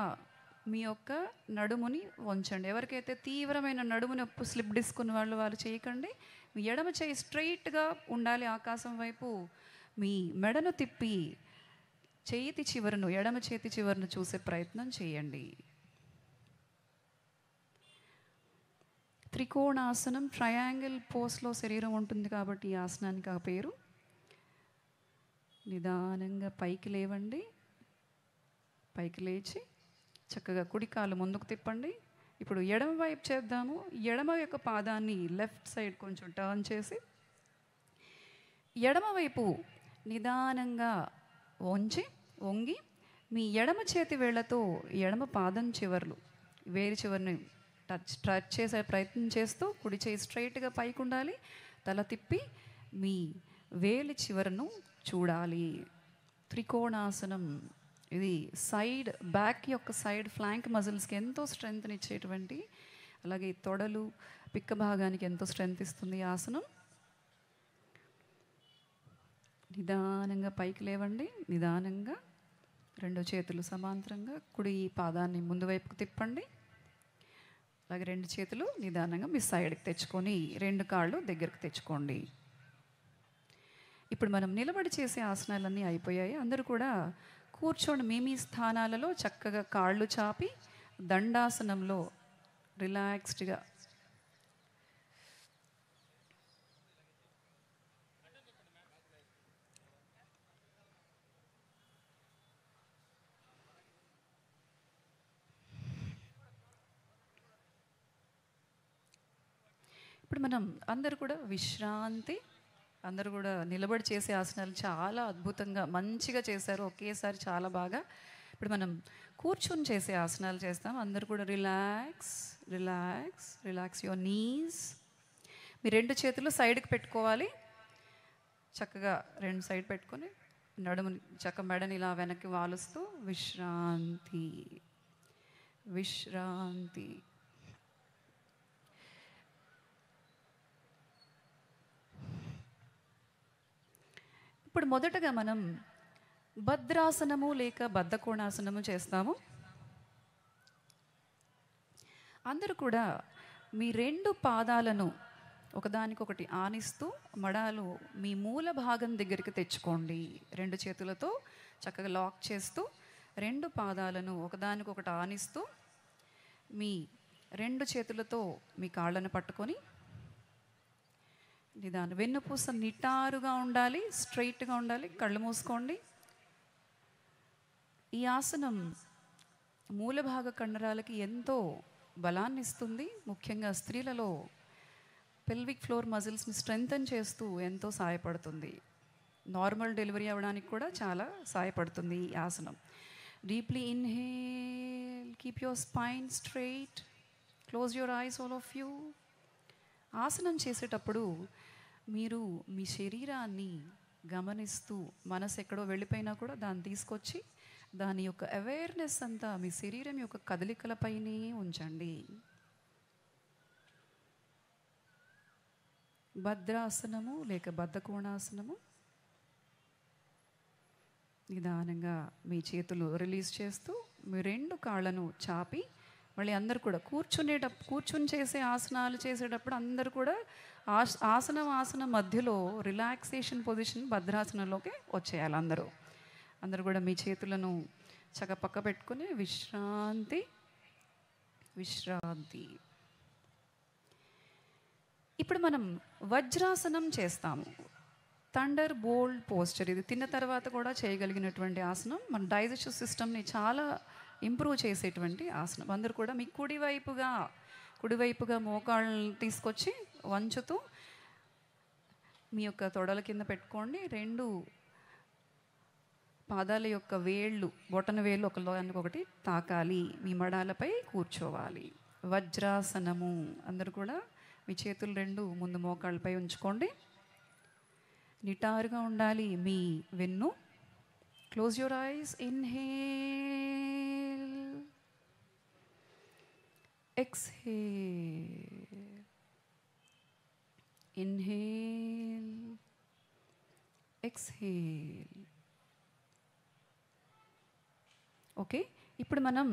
మీ యొక్క నడుముని వంచండి. ఎవరికైతే తీవ్రమైన నడుము నొప్పి, స్లిప్ డిస్క్ ఉన్న వాళ్ళు చేయకండి. మీ ఎడమ చేయి స్ట్రైట్గా ఉండాలి ఆకాశం వైపు. మీ మెడను తిప్పి ఎడమ చేతి చివరను చూసే ప్రయత్నం చేయండి. త్రికోణాసనం, ట్రయాంగిల్ పోస్లో శరీరం ఉంటుంది కాబట్టి ఈ ఆసనానికి ఆ పేరు. నిదానంగా పైకి లేవండి. పైకి లేచి చక్కగా కుడి కాలు ముందుకు తిప్పండి. ఇప్పుడు ఎడమ వైపు చేద్దాము. ఎడమ యొక్క పాదాన్ని లెఫ్ట్ సైడ్ కొంచెం టర్న్ చేసి ఎడమ వైపు నిదానంగా వంగి మీ ఎడమ చేతి వేళ్లతో ఎడమ పాదం చివర్లు వేరి చివరిని టచ్ చేసే ప్రయత్నం చేస్తూ కుడి చేయి స్ట్రైట్గా పైకి ఉండాలి. తల తిప్పి మీ వేలి చివరను చూడాలి. త్రికోణాసనం ఇది సైడ్ బ్యాక్ యొక్క సైడ్ ఫ్లాంక్ మజిల్స్కి ఎంతో స్ట్రెంగ్త్ని ఇచ్చేటువంటి, అలాగే తొడలు పిక్క భాగానికి ఎంతో స్ట్రెంగ్త్ ఇస్తుంది ఈ ఆసనం. నిదానంగా పైకి లేవండి. నిదానంగా 2 చేతులు సమాంతరంగా కుడి పాదాన్ని ముందు వైపుకు తిప్పండి. అలాగే 2 చేతులు నిదానంగా మీ సైడ్కి తెచ్చుకొని 2 కాళ్ళు దగ్గరకు తెచ్చుకోండి. ఇప్పుడు మనం నిలబడి చేసే ఆసనాలన్నీ అయిపోయాయి. అందరూ కూడా కూర్చోండి. మీ స్థానాలలో చక్కగా కాళ్ళు చాపి దండాసనంలో రిలాక్స్డ్గా ఇప్పుడు మనం అందరూ కూడా విశ్రాంతి, అందరూ కూడా నిలబడి చేసే ఆసనాలు చాలా అద్భుతంగా మంచిగా చేశారు ఒకేసారి, చాలా బాగా. ఇప్పుడు మనం కూర్చొని చేసే ఆసనాలు చేస్తాం. అందరూ కూడా relax relax relax your knees. మీ 2 చేతులు సైడ్కి పెట్టుకోవాలి. చక్కగా 2 సైడ్ పెట్టుకొని నడుము మెడని ఇలా వెనక్కి వాలుస్తూ విశ్రాంతి విశ్రాంతి. ఇప్పుడు మొదటగా మనం భద్రాసనము లేక బద్ధకోణాసనము చేస్తాము. అందరూ కూడా మీ 2 పాదాలను ఒకదానికొకటి ఆనిస్తూ మడాలు మీ మూల భాగం దగ్గరికి తెచ్చుకోండి. 2 చేతులతో చక్కగా లాక్ చేస్తూ 2 పాదాలను ఒకదానికొకటి ఆనిస్తూ మీ 2 చేతులతో మీ కాళ్ళను పట్టుకొని నిదానం. వెన్నుపూస నిటారుగా ఉండాలి, స్ట్రైట్గా ఉండాలి. కళ్ళు మూసుకోండి. ఈ ఆసనం మూలభాగ కండరాలకి ఎంతో బలాన్ని ఇస్తుంది. ముఖ్యంగా స్త్రీలలో పెల్విక్ ఫ్లోర్ మజిల్స్ని స్ట్రెంగ్తన్ చేస్తూ ఎంతో సహాయపడుతుంది. నార్మల్ డెలివరీ అవ్వడానికి కూడా చాలా సహాయపడుతుంది ఈ ఆసనం. Deeply inhale, keep your spine straight, close your eyes all of you. ఆసనం చేసేటప్పుడు మీరు మీ శరీరాన్ని గమనిస్తూ, మనసు ఎక్కడో వెళ్ళిపోయినా కూడా దాన్ని తీసుకొచ్చి దాని యొక్క అవేర్నెస్ అంతా మీ శరీరం యొక్క కదలికలపైనే ఉంచండి. భద్రాసనము లేక బద్ధకోణాసనము. నిదానంగా మీ చేతులు రిలీజ్ చేస్తూ మీ 2 కాళ్ళను చాపి మళ్ళీ అందరు కూడా కూర్చుని చేసే ఆసనాలు చేసేటప్పుడు అందరూ కూడా ఆసనం మధ్యలో రిలాక్సేషన్ పొజిషన్ భద్రాసనంలోకి వచ్చేయాలి. అందరూ కూడా మీ చేతులను చక్కగా పక్క పెట్టుకుని విశ్రాంతి విశ్రాంతి. ఇప్పుడు మనం వజ్రాసనం చేస్తాము. Thunderbolt posture. ఇది తిన్న తర్వాత కూడా చేయగలిగినటువంటి ఆసనం. మన డైజెస్టివ్ సిస్టమ్ని చాలా ఇంప్రూవ్ చేసేటువంటి ఆసనం. అందరూ కూడా మీ కుడివైపుగా మోకాళ్ళని తీసుకొచ్చి వంచుతూ మీ యొక్క తొడల కింద పెట్టుకోండి. 2 పాదాల యొక్క వేళ్ళు, బొటన వేళ్ళు ఒకటి తాకాలి. మీ మడాలపై కూర్చోవాలి. వజ్రాసనము. అందరూ కూడా మీ చేతులు 2 ముందు మోకాళ్ళపై ఉంచుకోండి. నిటారుగా ఉండాలి మీ వెన్ను. Close your eyes. Inhale, exhale, inhale, exhale. Okay, ఇప్పుడు మనం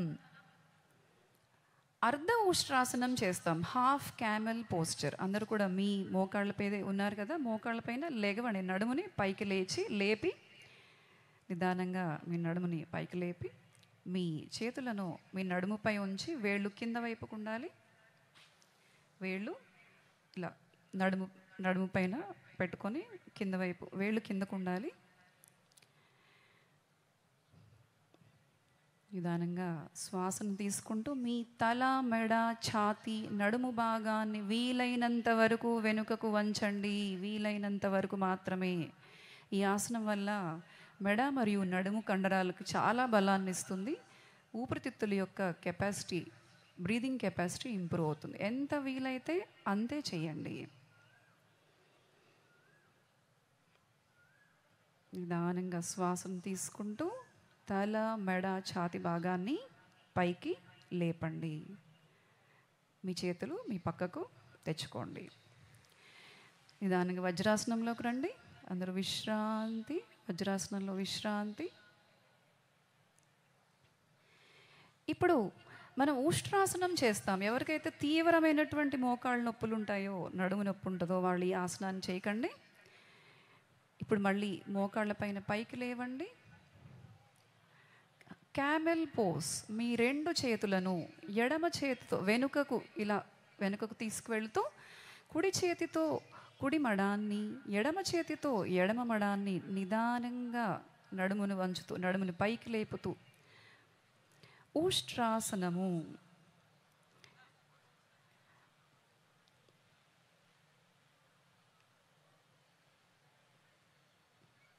అర్ధ ఉష్ట్రాసనం చేస్తాం. Half camel posture. అందరూ కూడా మీ మోకాళ్ళపై ఉన్నారు కదా, మోకాళ్ళపైన లెగవండి. నడుముని పైకి లేపి నిదానంగా మీ నడుముని పైకి లేపి మీ చేతులను మీ నడుముపై ఉంచి వేళ్ళు కింద వైపుకు ఉండాలి. వేళ్ళు ఇలా నడుము నడుము పైన పెట్టుకొని కింద వైపు వేళ్ళు కిందకు ఉండాలి. నిదానంగా శ్వాసను తీసుకుంటూ మీ తల, మెడ, ఛాతీ, నడుము భాగాన్ని వీలైనంత వరకు వెనుకకు వంచండి. వీలైనంత వరకు మాత్రమే. ఈ ఆసనం వల్ల మెడ మరియు నడుము కండరాలకు చాలా బలాన్ని ఇస్తుంది. ఊపిరితిత్తుల యొక్క కెపాసిటీ, బ్రీదింగ్ కెపాసిటీ ఇంప్రూవ్ అవుతుంది. ఎంత వీలైతే అంతే చేయండి. నిదానంగా శ్వాసను తీసుకుంటూ తల, మెడ, ఛాతి భాగాన్ని పైకి లేపండి. మీ చేతులు మీ పక్కకు తెచ్చుకోండి. నిదానంగా వజ్రాసనంలోకి రండి. అందరూ విశ్రాంతి. వజ్రాసనంలో విశ్రాంతి. ఇప్పుడు మనం ఉష్ట్రాసనం చేస్తాం. ఎవరికైతే తీవ్రమైనటువంటి మోకాళ్ళ నొప్పులు ఉంటాయో, నడుము నొప్పి ఉంటుందో వాళ్ళు ఈ ఆసనాన్ని చేయకండి. ఇప్పుడు మళ్ళీ మోకాళ్ళ పైన పైకి లేవండి. క్యామెల్ పోస్. మీ 2 చేతులను ఎడమ చేతితో వెనుకకు ఇలా వెనుకకు తీసుకువెళ్తూ, కుడి చేతితో కుడి మడాన్ని, ఎడమ చేతితో ఎడమ మడాన్ని నిదానంగా నడుమును వంచుతూ, నడుముని పైకి లేపుతూ ఉష్ట్రాసనము.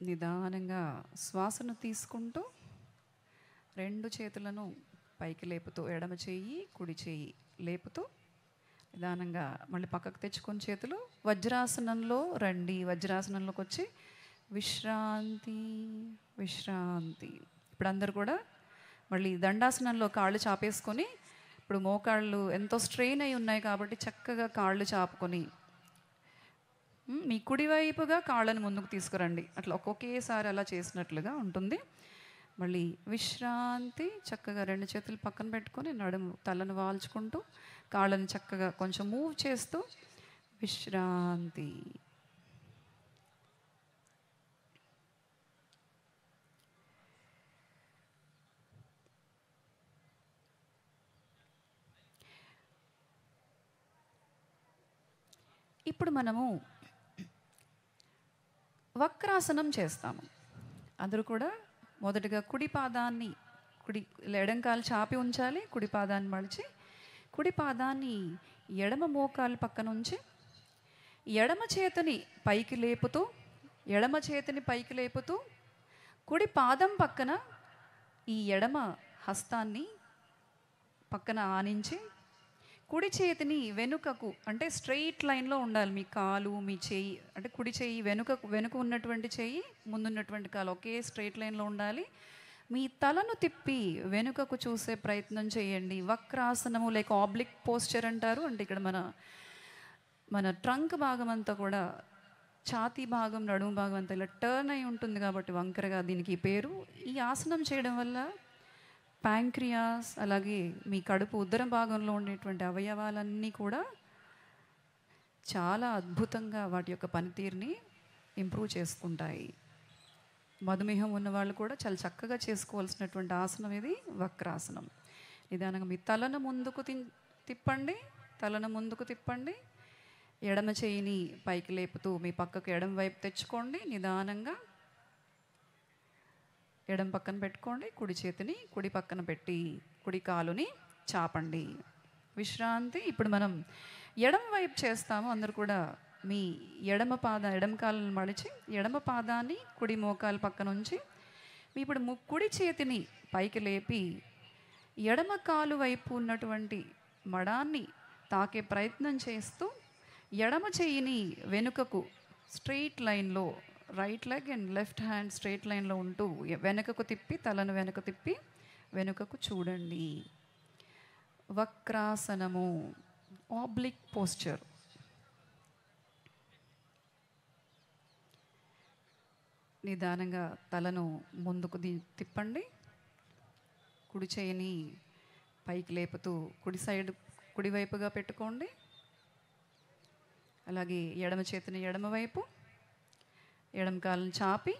నిదానంగా శ్వాసను తీసుకుంటూ 2 చేతులను పైకి లేపుతూ, ఎడమ చేయి కుడి చేయి లేపుతూ నిదానంగా మళ్ళీ పక్కకు తెచ్చుకొని చేతులు వజ్రాసనంలో రండి. వజ్రాసనంలోకి వచ్చి విశ్రాంతి విశ్రాంతి. ఇప్పుడు అందరు కూడా మళ్ళీ దండాసనంలో కాళ్ళు చాపేసుకొని, ఇప్పుడు మోకాళ్ళు ఎంతో స్ట్రెయిన్ అయి ఉన్నాయి కాబట్టి చక్కగా కాళ్ళు చాపుకొని మీ కుడివైపుగా కాళ్ళను ముందుకు తీసుకురండి. అట్లా ఒక్కొక్కసారి అలా చేసినట్లుగా ఉంటుంది. మళ్ళీ విశ్రాంతి. చక్కగా 2 చేతులు పక్కన పెట్టుకొని నడుము తలను వాల్చుకుంటూ కాళ్ళని చక్కగా కొంచెం మూవ్ చేస్తూ విశ్రాంతి. ఇప్పుడు మనము వక్రాసనం చేస్తాము. అందరూ కూడా మొదటగా కుడి పాదాన్ని ఎడంకాలు చాపి ఉంచాలి. కుడి పాదాన్ని మడిచి కుడి పాదాన్ని ఎడమ మోకాలు పక్కన ఉంచి ఎడమ చేతిని పైకి లేపుతూ కుడి పాదం పక్కన ఈ ఎడమ హస్తాన్ని పక్కన ఆనించి కుడి చేతిని వెనుకకు, అంటే స్ట్రెయిట్ లైన్లో ఉండాలి మీ కాలు, మీ చేయి. అంటే కుడి చేయి వెనుక ఉన్నటువంటి చేయి, ముందున్నటువంటి కాలు ఒకే స్ట్రెయిట్ లైన్లో ఉండాలి. మీ తలను తిప్పి వెనుకకు చూసే ప్రయత్నం చేయండి. వక్రాసనము లేక ఆబ్లిక్ పోస్చర్ అంటారు. అంటే ఇక్కడ మన ట్రంక్ భాగం అంతా కూడా, ఛాతీ భాగం, నడుము భాగం అంతా ఇలా టర్న్ అయి ఉంటుంది కాబట్టి వంకరగా దీనికి పేరు. ఈ ఆసనం చేయడం వల్ల ప్యాంక్రియాస్, అలాగే మీ కడుపు ఉదర భాగంలో ఉండేటువంటి అవయవాలన్నీ కూడా చాలా అద్భుతంగా వాటి యొక్క పనితీరుని ఇంప్రూవ్ చేసుకుంటాయి. మధుమేహం ఉన్న వాళ్ళు కూడా చాలా చక్కగా చేసుకోవాల్సినటువంటి ఆసనం ఇది వక్రాసనం. నిదానంగా మీ తలను ముందుకు తిప్పండి. ఎడమ చేయిని పైకి లేపుతూ మీ పక్కకు ఎడమ వైపు తెచ్చుకోండి. నిదానంగా ఎడమ పక్కన పెట్టుకోండి. కుడి చేతిని కుడి పక్కన పెట్టి కుడి కాలుని చాపండి. విశ్రాంతి. ఇప్పుడు మనం ఎడమ వైపు చేస్తాము. అందరూ కూడా మీ ఎడమ కాలను మడిచి ఎడమ పాదాన్ని కుడి మోకాలు పక్కన ఉంచి మీ ఇప్పుడు కుడి చేతిని పైకి లేపి ఎడమ కాలు వైపు ఉన్నటువంటి మడాన్ని తాకే ప్రయత్నం చేస్తూ ఎడమ చెయ్యిని వెనుకకు స్ట్రెయిట్ లైన్లో, right leg and left hand straight లైన్లో ఉంటూ వెనుకకు తిప్పి, తలను వెనుక తిప్పి వెనుకకు చూడండి. వక్రాసనము, ఆబ్లిక్ పోస్చర్. నిదానంగా తలను ముందుకు తిప్పండి. కుడి చేయిని పైకి లేపుతూ కుడివైపుగా పెట్టుకోండి. అలాగే ఎడమ చేతిని ఎడమ వైపు, ఎడమ కాలను చాపి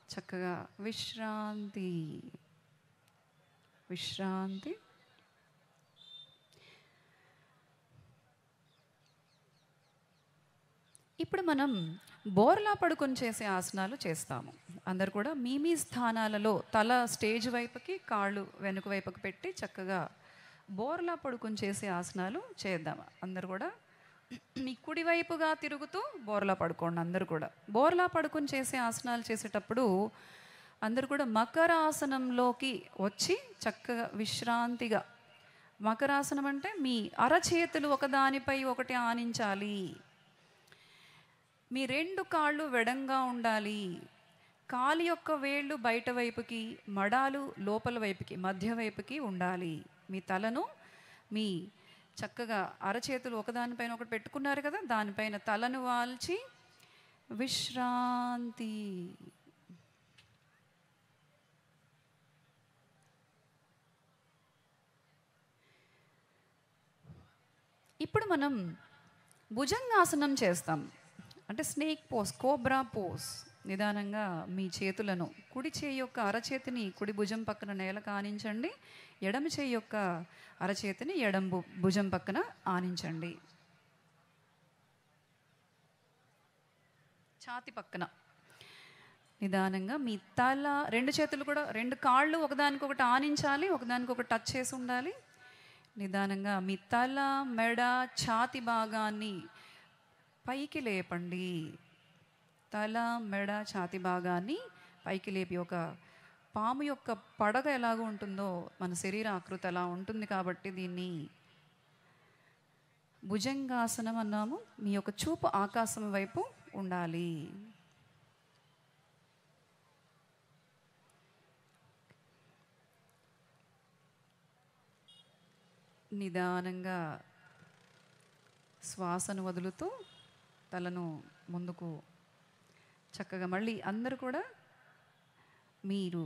చక్కగా విశ్రాంతి. ఇప్పుడు మనం బోర్లా పడుకొని చేసే ఆసనాలు చేస్తాము. అందరు కూడా మీ మీ స్థానాలలో తల స్టేజ్ వైపుకి, కాళ్ళు వెనుక వైపుకి పెట్టి చక్కగా బోర్లా పడుకొని చేసే ఆసనాలు చేద్దాం. అందరు కూడా మీ కుడివైపుగా తిరుగుతూ బోర్లా పడుకోండి. అందరూ కూడా బోర్లా పడుకొని చేసే ఆసనాలు చేసేటప్పుడు అందరూ కూడా మకరాసనంలోకి వచ్చి చక్కగా విశ్రాంతిగా, మకరాసనం అంటే మీ అరచేతులు ఒకదానిపై ఒకటి ఆనించాలి. మీ 2 కాళ్ళు వెడంగా ఉండాలి. కాలి యొక్క వేళ్ళు బయట వైపుకి, మడాలు లోపల వైపుకి, మధ్య వైపుకి ఉండాలి. మీ తలను మీ చక్కగా అరచేతులు ఒకదానిపైన ఒకటి పెట్టుకున్నారు కదా, దానిపైన తలను వాల్చి విశ్రాంతి. ఇప్పుడు మనం భుజంగాసనం చేస్తాం. అంటే స్నేక్ పోజ్, కోబ్రా పోజ్. నిదానంగా మీ చేతులను, కుడి చేయి యొక్క అరచేతిని కుడి భుజం పక్కన నేలకు ఆనించండి. ఎడమ చేయి యొక్క అరచేతిని ఎడమ భుజం పక్కన ఆనించండి. ఛాతి పక్కన నిదానంగా మీ తల, 2 చేతులు కూడా 2 కాళ్ళు ఒకదానికొకటి ఆనించాలి, ఒకదానికొకటి టచ్ చేసి ఉండాలి. నిదానంగా మీ తల, మెడ, ఛాతి భాగాన్ని పైకి లేపండి. తల, మెడ, ఛాతి భాగాన్ని పైకి లేపి, ఒక పాము యొక్క పడగ ఎలాగో ఉంటుందో మన శరీర ఆకృతి అలా ఉంటుంది కాబట్టి దీన్ని భుజంగాసనం అన్నాము. మీ యొక్క చూపు ఆకాశం వైపు ఉండాలి. నిదానంగా శ్వాసను వదులుతూ తలను ముందుకు చక్కగా మళ్ళీ అందరూ కూడా మీరు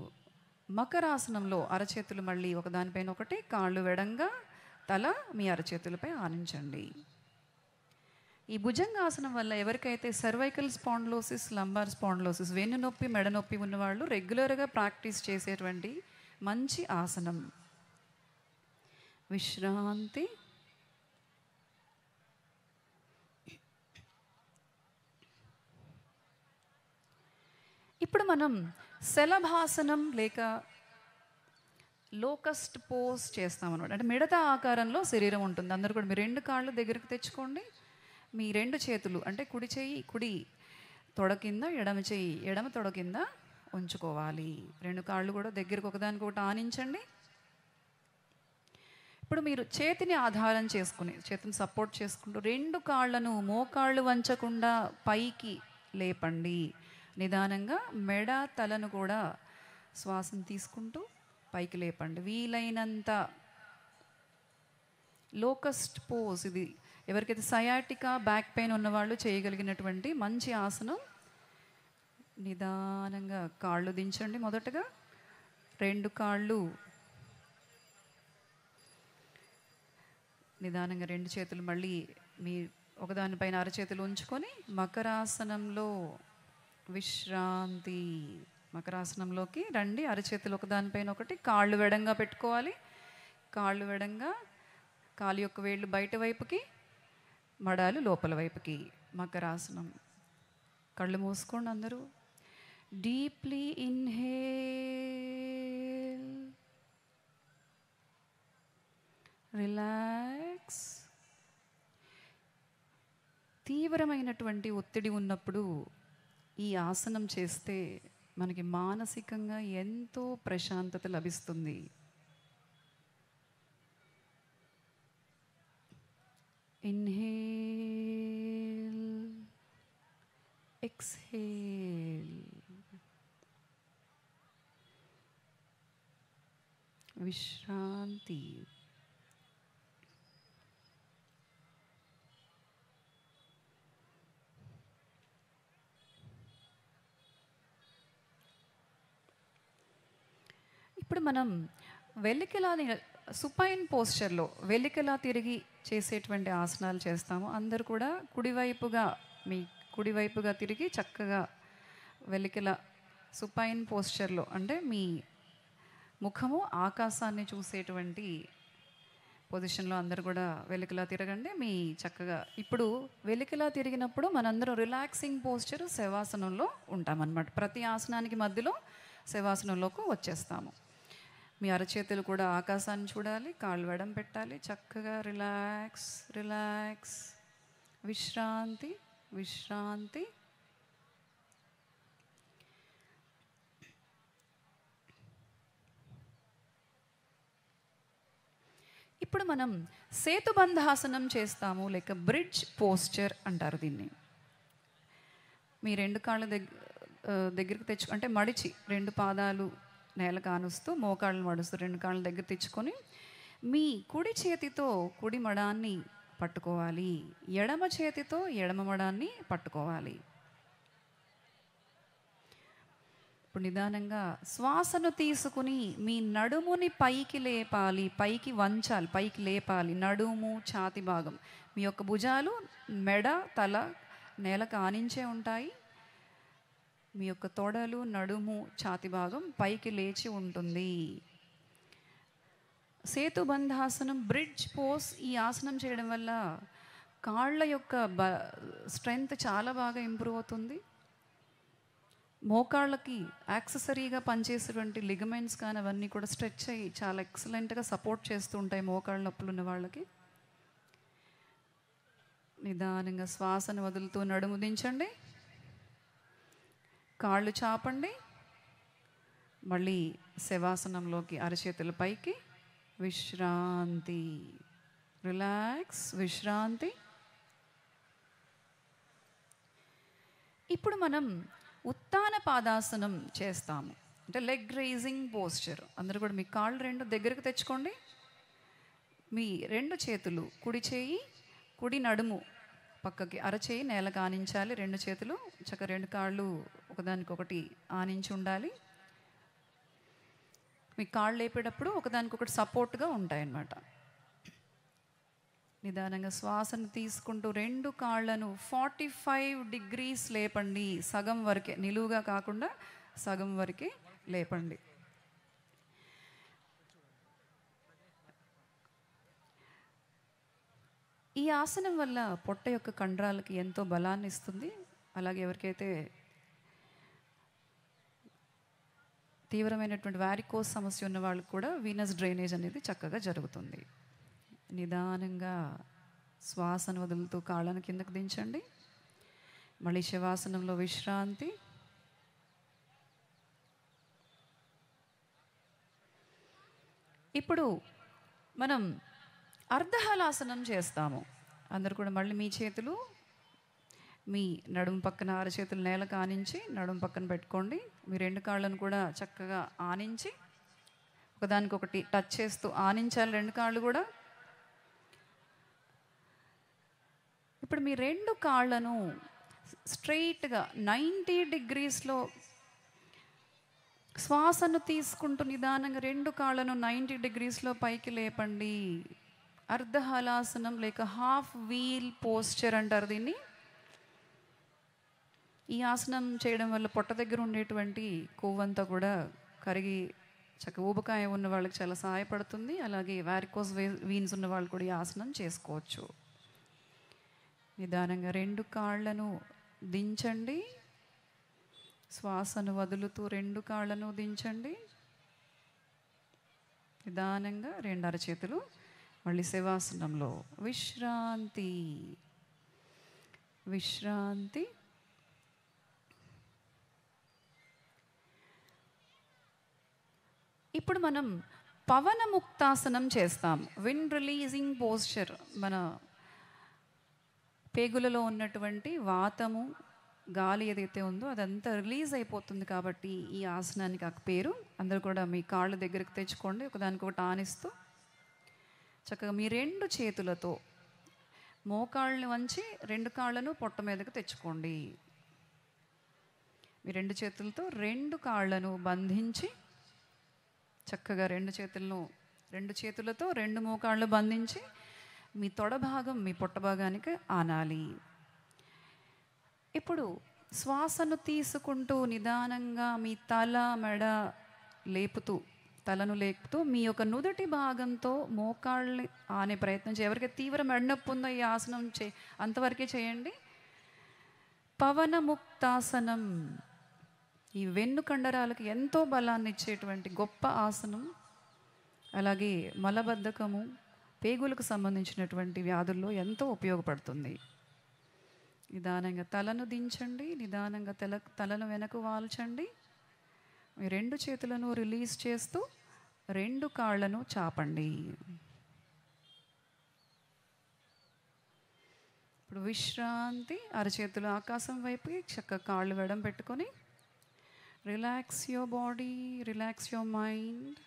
మకరాసనంలో అరచేతులు మళ్ళీ ఒకదానిపైన ఒకటి, కాళ్ళు వెడంగా, తల మీ అరచేతులపై ఆనించండి. ఈ భుజంగాసనం వల్ల ఎవరికైతే సర్వైకల్ స్పాండ్లోసిస్, లంబార్ స్పాండ్లోసిస్, వెన్ను నొప్పి, మెడ నొప్పి ఉన్నవాళ్ళు రెగ్యులర్గా ప్రాక్టీస్ చేసేటువంటి మంచి ఆసనం. విశ్రాంతి. ఇప్పుడు మనం శలభాసనం లేక లోకస్ట్ పోజ్ చేస్తామన్నమాట. అంటే మిడత ఆకారంలో శరీరం ఉంటుంది. అందరూ కూడా మీ 2 కాళ్ళు దగ్గరికి తెచ్చుకోండి. మీ 2 చేతులు అంటే కుడి చేయి కుడి తొడ కింద, ఎడమ చేయి ఎడమ తొడ కింద ఉంచుకోవాలి. 2 కాళ్ళు కూడా దగ్గరికి ఒకదానికొకటి ఆనించండి. ఇప్పుడు మీరు చేతిని ఆధారం చేసుకుని, చేతిని సపోర్ట్ చేసుకుంటూ 2 కాళ్ళను మోకాళ్ళు వంచకుండా పైకి లేపండి. నిదానంగా మెడ, తలను కూడా శ్వాసను తీసుకుంటూ పైకి లేపండి. వీలైనంత లోకస్ట్ పోజ్. ఇది ఎవరికైతే సయాటికా, బ్యాక్ పెయిన్ ఉన్నవాళ్ళు చేయగలిగినటువంటి మంచి ఆసనం. నిదానంగా కాళ్ళు దించండి. మొదటగా 2 కాళ్ళు నిదానంగా, 2 చేతులు మళ్ళీ మీ ఒకదానిపైన అరచేతులు ఉంచుకొని మకరాసనంలో విశ్రాంతి. మకరాసనంలోకి రండి. అరచేతులు ఒకదానిపైన ఒకటి, కాళ్ళు వెడంగా పెట్టుకోవాలి. కాళ్ళు వెడంగా, కాలు యొక్క వేళ్ళు బయట వైపుకి, మడాలు లోపల వైపుకి. మకరాసనం. కళ్ళు మూసుకోండి అందరూ. Deeply inhale, relax. తీవ్రమైనటువంటి ఒత్తిడి ఉన్నప్పుడు ఈ ఆసనం చేస్తే మనకి మానసికంగా ఎంతో ప్రశాంతత లభిస్తుంది. Inhale, exhale. విశ్రాంతి. ఇప్పుడు మనం వెల్లికిలా సుపైన్ పోస్చర్లో వెల్లికిలా తిరిగి చేసేటువంటి ఆసనాలు చేస్తాము. అందరూ కూడా కుడివైపుగా, మీ కుడివైపుగా తిరిగి చక్కగా వెల్లికిలా సుపైన్ పోస్చర్లో, అంటే మీ ముఖము ఆకాశాన్ని చూసేటువంటి పొజిషన్లో అందరు కూడా వెలికిలా తిరగండి. మీ చక్కగా ఇప్పుడు వెలికిలా తిరిగినప్పుడు మనందరం రిలాక్సింగ్ పోస్చర్ శవాసనంలో ఉంటామన్నమాట. ప్రతి ఆసనానికి మధ్యలో శవాసనంలోకి వచ్చేస్తాము. మీ అరచేతులు కూడా ఆకాశాన్ని చూడాలి, కాళ్ళు వెడం పెట్టాలి, చక్కగా రిలాక్స్ రిలాక్స్, విశ్రాంతి విశ్రాంతి. ఇప్పుడు మనం సేతుబంధాసనం చేస్తాము, లేక బ్రిడ్జ్ పోస్చర్ అంటారు దీన్ని. మీ రెండు కాళ్ళ దగ్గరికి అంటే మడిచి రెండు పాదాలు నేల కానుస్తూ మోకాళ్ళను మడుస్తూ రెండు కాళ్ళ దగ్గర తెచ్చుకొని మీ కుడి చేతితో కుడి మడాన్ని పట్టుకోవాలి, ఎడమ చేతితో ఎడమ మడాన్ని పట్టుకోవాలి. ఇప్పుడు నిదానంగా శ్వాసను తీసుకుని మీ నడుముని పైకి లేపాలి, పైకి వంచాలి, పైకి లేపాలి. నడుము, ఛాతి భాగం, మీ యొక్క భుజాలు, మెడ, తల నేలకు ఆనించే ఉంటాయి. మీ యొక్క తొడలు, నడుము, ఛాతి భాగం పైకి లేచి ఉంటుంది. సేతుబంధాసనం, బ్రిడ్జ్ పోస్. ఈ ఆసనం చేయడం వల్ల కాళ్ళ యొక్క స్ట్రెంగ్త్ చాలా బాగా ఇంప్రూవ్ అవుతుంది. మోకాళ్ళకి యాక్సెసరీగా పనిచేసేటువంటి లిగమెంట్స్ కానీ అవన్నీ కూడా స్ట్రెచ్ అయ్యి చాలా ఎక్సలెంట్గా సపోర్ట్ చేస్తూ ఉంటాయి మోకాళ్ళ నొప్పులు ఉన్న వాళ్ళకి. నిదానంగా శ్వాసను వదులుతూ నడుము దించండి, కాళ్ళు చాపండి, మళ్ళీ శవాసనంలోకి అరచేతుల పైకి, విశ్రాంతి, రిలాక్స్, విశ్రాంతి. ఇప్పుడు మనం ఉత్తాన పాదాసనం చేస్తాము, అంటే లెగ్ రైజింగ్ పోస్చర్. అందరూ కూడా మీ కాళ్ళు రెండు దగ్గరకు తెచ్చుకోండి. మీ రెండు చేతులు, కుడి చేయి కుడి నడుము పక్కకి, అరచేయి నేలకు ఆనించాలి, రెండు చేతులు చక్కగా రెండు కాళ్ళు ఒకదానికొకటి ఆనించి ఉండాలి. మీ కాళ్ళు లేపేటప్పుడు ఒకదానికొకటి సపోర్ట్గా ఉంటాయన్నమాట. నిదానంగా శ్వాసను తీసుకుంటూ రెండు కాళ్ళను 45 degrees లేపండి. సగం వరకే, నిలువుగా కాకుండా సగం వరకే లేపండి. ఈ ఆసనం వల్ల పొట్ట యొక్క కండరాలకి ఎంతో బలాన్ని ఇస్తుంది. అలాగే ఎవరికైతే తీవ్రమైనటువంటి వారికోస్ సమస్య ఉన్న వాళ్ళకు కూడా వీనస్ డ్రైనేజ్ అనేది చక్కగా జరుగుతుంది. నిదానంగా శ్వాసను వదులుతూ కాళ్ళను కిందకు దించండి. మళ్ళీ శవాసనంలో విశ్రాంతి. ఇప్పుడు మనం అర్ధహలాసనం చేస్తాము. అందరూ కూడా మళ్ళీ మీ చేతులు మీ నడుము పక్కన, అరచేతులు నేలకు ఆనించి నడుము పక్కన పెట్టుకోండి. మీ రెండు కాళ్ళను కూడా చక్కగా ఆనించి ఒకదానికొకటి టచ్ చేస్తూ ఆనించాలి రెండు కాళ్ళు కూడా. ఇప్పుడు మీ రెండు కాళ్ళను స్ట్రైట్గా 90 degrees శ్వాసను తీసుకుంటూ నిదానంగా రెండు కాళ్ళను 90 degrees పైకి లేపండి. అర్ధహలాసనం లేక హాఫ్ వీల్ పోస్చర్ అంటారు దీన్ని. ఈ ఆసనం చేయడం వల్ల పొట్ట దగ్గర ఉండేటువంటి కొవ్వంతా కూడా కరిగి చక్క ఊబకాయ ఉన్న వాళ్ళకి చాలా సహాయపడుతుంది. అలాగే వారికోస్ వీన్స్ ఉన్న వాళ్ళు కూడా ఈ ఆసనం చేసుకోవచ్చు. నిదానంగా రెండు కాళ్ళను దించండి, శ్వాసను వదులుతూ రెండు కాళ్ళను దించండి. నిదానంగా రెండు అరచేతులు మళ్ళీ శవాసనంలో విశ్రాంతి, విశ్రాంతి. ఇప్పుడు మనం పవనముక్తాసనం చేస్తాం, విండ్ రిలీజింగ్ పోస్చర్. మన పేగులలో ఉన్నటువంటి వాతము, గాలి ఏదైతే ఉందో అదంతా రిలీజ్ అయిపోతుంది. కాబట్టి ఈ ఆసనానికి ఆ పేరు. అందరూ కూడా మీ కాళ్ళు దగ్గరికి తెచ్చుకోండి, ఒకదానికొకటి ఆనిస్తూ చక్కగా మీ రెండు చేతులతో మోకాళ్ళని వంచి రెండు కాళ్ళను పొట్ట మీదకు తెచ్చుకోండి. మీ రెండు చేతులతో రెండు కాళ్ళను బంధించి చక్కగా రెండు చేతులతో రెండు మోకాళ్ళు బంధించి మీ తొడ భాగం మీ పొట్ట భాగానికి ఆనాలి. ఇప్పుడు శ్వాసను తీసుకుంటూ నిదానంగా మీ తల మెడ లేపుతూ తలను లేపుతూ మీ యొక్క నుదుటి భాగంతో మోకాళ్ళని ఆనే ప్రయత్నం చేయండి. ఎవరికైతే తీవ్ర మెడనొప్పి ఉందో ఈ ఆసనం అంతవరకే చేయండి. పవనముక్తాసనం ఈ వెన్ను కండరాలకు ఎంతో బలాన్ని ఇచ్చేటువంటి గొప్ప ఆసనం. అలాగే మలబద్ధకము, పేగులకు సంబంధించినటువంటి వ్యాధుల్లో ఎంతో ఉపయోగపడుతుంది. నిదానంగా తలను దించండి, నిదానంగా తలను వెనక్కు వాల్చండి. మీ 2 చేతులను రిలీజ్ చేస్తూ 2 కాళ్ళను చాపండి. ఇప్పుడు విశ్రాంతి. అరచేతులు ఆకాశం వైపుకి చక్కగా కాళ్ళు వెడం పెట్టుకొని relax your body, relax your mind.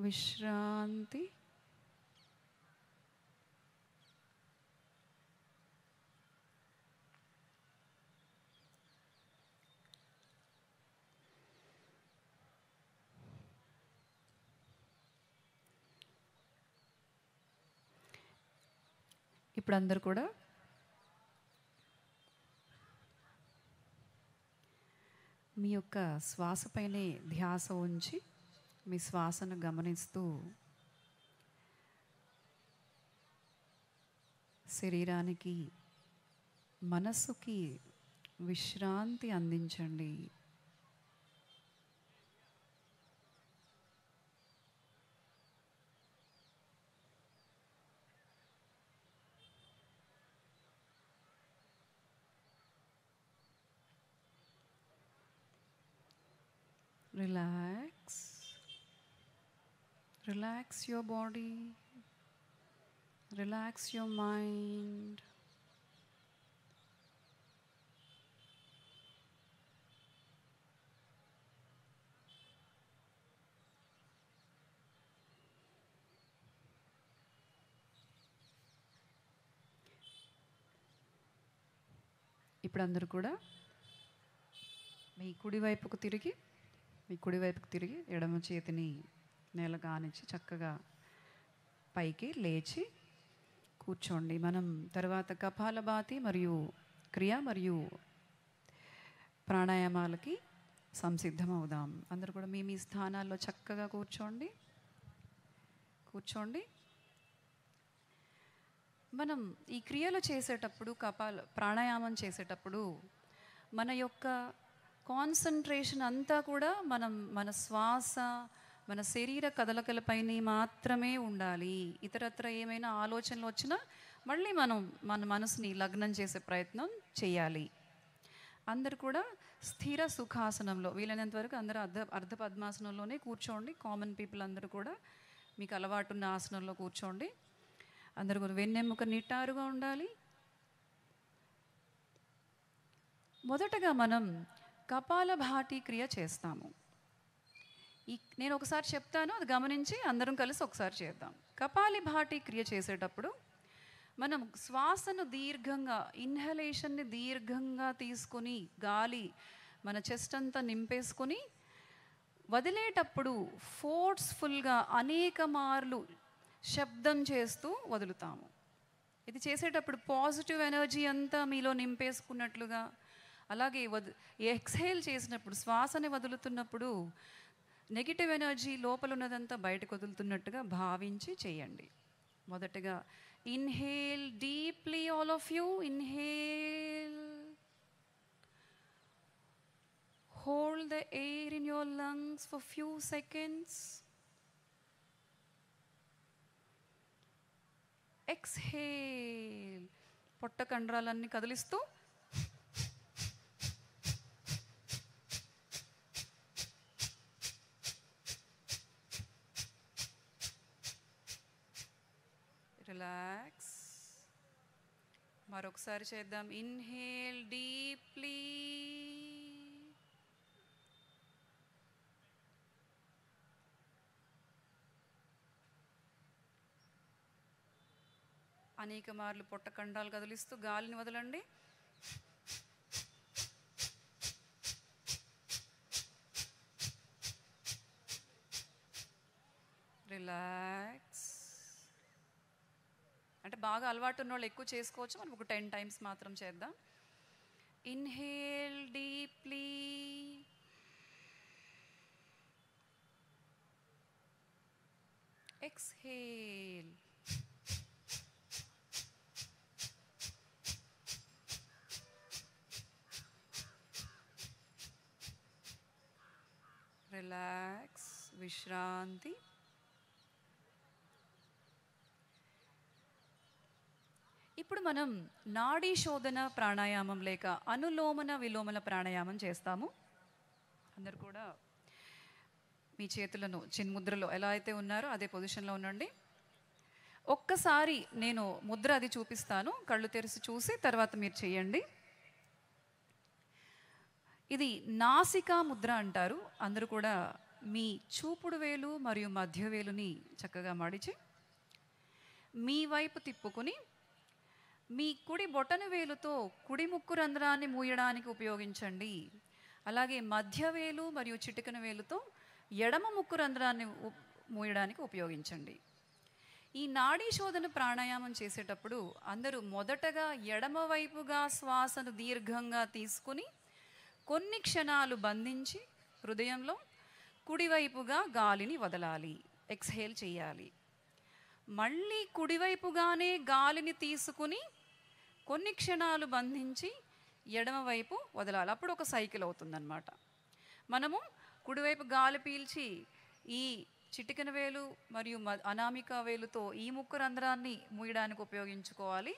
విశ్రాంతి. ఇప్పుడు అందరు కూడా మీ యొక్క శ్వాసపైనే ధ్యాస ఉంచి మీ శ్వాసను గమనిస్తూ శరీరానికి, మనస్సుకి విశ్రాంతి అందించండి. Relax. Relax your body. Relax your mind. ఇప్పుడు అందరూ కూడా మీ కుడివైపుకు తిరిగి ఎడమ చేతిని నేలకు ఆనించి చక్కగా పైకి లేచి కూర్చోండి. మనం తర్వాత కపాలభాతి మరియు క్రియ మరియు ప్రాణాయామాలకి సంసిద్ధమవుదాం. అందరూ కూడా మీ మీ స్థానాల్లో చక్కగా కూర్చోండి. మనం ఈ క్రియలు చేసేటప్పుడు, ప్రాణాయామం చేసేటప్పుడు మన యొక్క కాన్సన్ట్రేషన్ అంతా కూడా మన శ్వాస, మన శరీర కదలికలపైన మాత్రమే ఉండాలి. ఇతరత్ర ఏమైనా ఆలోచనలు వచ్చినా మళ్ళీ మనం మన మనసుని లగ్నం చేసే ప్రయత్నం చేయాలి. అందరు కూడా స్థిర సుఖాసనంలో, వీలైనంత వరకు అందరూ అర్ధ పద్మాసనంలోనే కూర్చోండి. కామన్ పీపుల్ అందరూ కూడా మీకు అలవాటున్న ఆసనంలో కూర్చోండి. అందరూ కూడా వెన్నెముక నిటారుగా ఉండాలి. మొదటగా మనం కపాలభాతి క్రియ చేస్తాము. నేను ఒకసారి చెప్తాను, అది గమనించి అందరం కలిసి ఒకసారి చేద్దాం. కపాలభాతి క్రియ చేసేటప్పుడు మనం శ్వాసను దీర్ఘంగా, ఇన్హలేషన్ని దీర్ఘంగా తీసుకొని గాలి మన చెస్ట్ అంతా నింపేసుకొని వదిలేటప్పుడు ఫోర్స్ఫుల్గా అనేక మార్లు శబ్దం చేస్తూ వదులుతాము. ఇది చేసేటప్పుడు పాజిటివ్ ఎనర్జీ అంతా మీలో నింపేసుకున్నట్లుగా, అలాగే ఎక్స్హేల్ చేసినప్పుడు, శ్వాసని వదులుతున్నప్పుడు నెగిటివ్ ఎనర్జీ లోపల ఉన్నదంతా బయటకు వదులుతున్నట్టుగా భావించి చేయండి. మొదటగా inhale deeply, all of you inhale, hold the air in your lungs for few seconds. Exhale, పొట్ట కండరాలన్నీ కదిలిస్తూ రిలాక్స్. మరొకసారి చేద్దాం. ఇన్హేల్ డీప్లీ, అనేక మార్లు పొట్ట కండాలు కదిలిస్తూ గాలిని వదలండి. రిలాక్స్. అంటే బాగా అలవాటు ఉన్న వాళ్ళు ఎక్కువ చేసుకోవచ్చు, మనం ఒక 10 టైమ్స్ మాత్రం చేద్దాం. Inhale deeply, exhale. రిలాక్స్, విశ్రాంతి. ఇప్పుడు మనం నాడీ శోధన ప్రాణాయామం లేక అనులోమన విలోమన ప్రాణాయామం చేస్తాము. అందరు కూడా మీ చేతులను చిన్ముద్రలో ఎలా అయితే ఉన్నారో అదే పొజిషన్లో ఉండండి. ఒక్కసారి నేను ముద్ర అది చూపిస్తాను, కళ్ళు తెరిచి చూసి తర్వాత మీరు చేయండి. ఇది నాసికా ముద్ర అంటారు. అందరూ కూడా మీ చూపుడు వేలు మరియు మధ్య వేలుని చక్కగా మడిచి మీ వైపు తిప్పుకొని మీ కుడి బొటన వేలుతో కుడి ముక్కు రంధ్రాన్ని మూయడానికి ఉపయోగించండి. అలాగే మధ్య వేలు మరియు చిటికెన వేలుతో ఎడమ ముక్కు రంధ్రాన్ని మూయడానికి ఉపయోగించండి. ఈ నాడీ శోధన ప్రాణాయామం చేసేటప్పుడు అందరూ మొదటగా ఎడమ వైపుగా శ్వాసను దీర్ఘంగా తీసుకుని కొన్ని క్షణాలు బంధించి హృదయంలో కుడివైపుగా గాలిని వదలాలి, ఎక్స్హేల్ చేయాలి. మళ్ళీ కుడివైపుగానే గాలిని తీసుకుని కొన్ని క్షణాలు బంధించి ఎడమవైపు వదలాలి. అప్పుడు ఒక సైకిల్ అవుతుందన్నమాట. మనము కుడివైపు గాలి పీల్చి ఈ చిటికెన వేలు మరియు అనామిక వేలుతో ఈ ముక్కు రంధ్రాన్ని మూయడానికి ఉపయోగించుకోవాలి.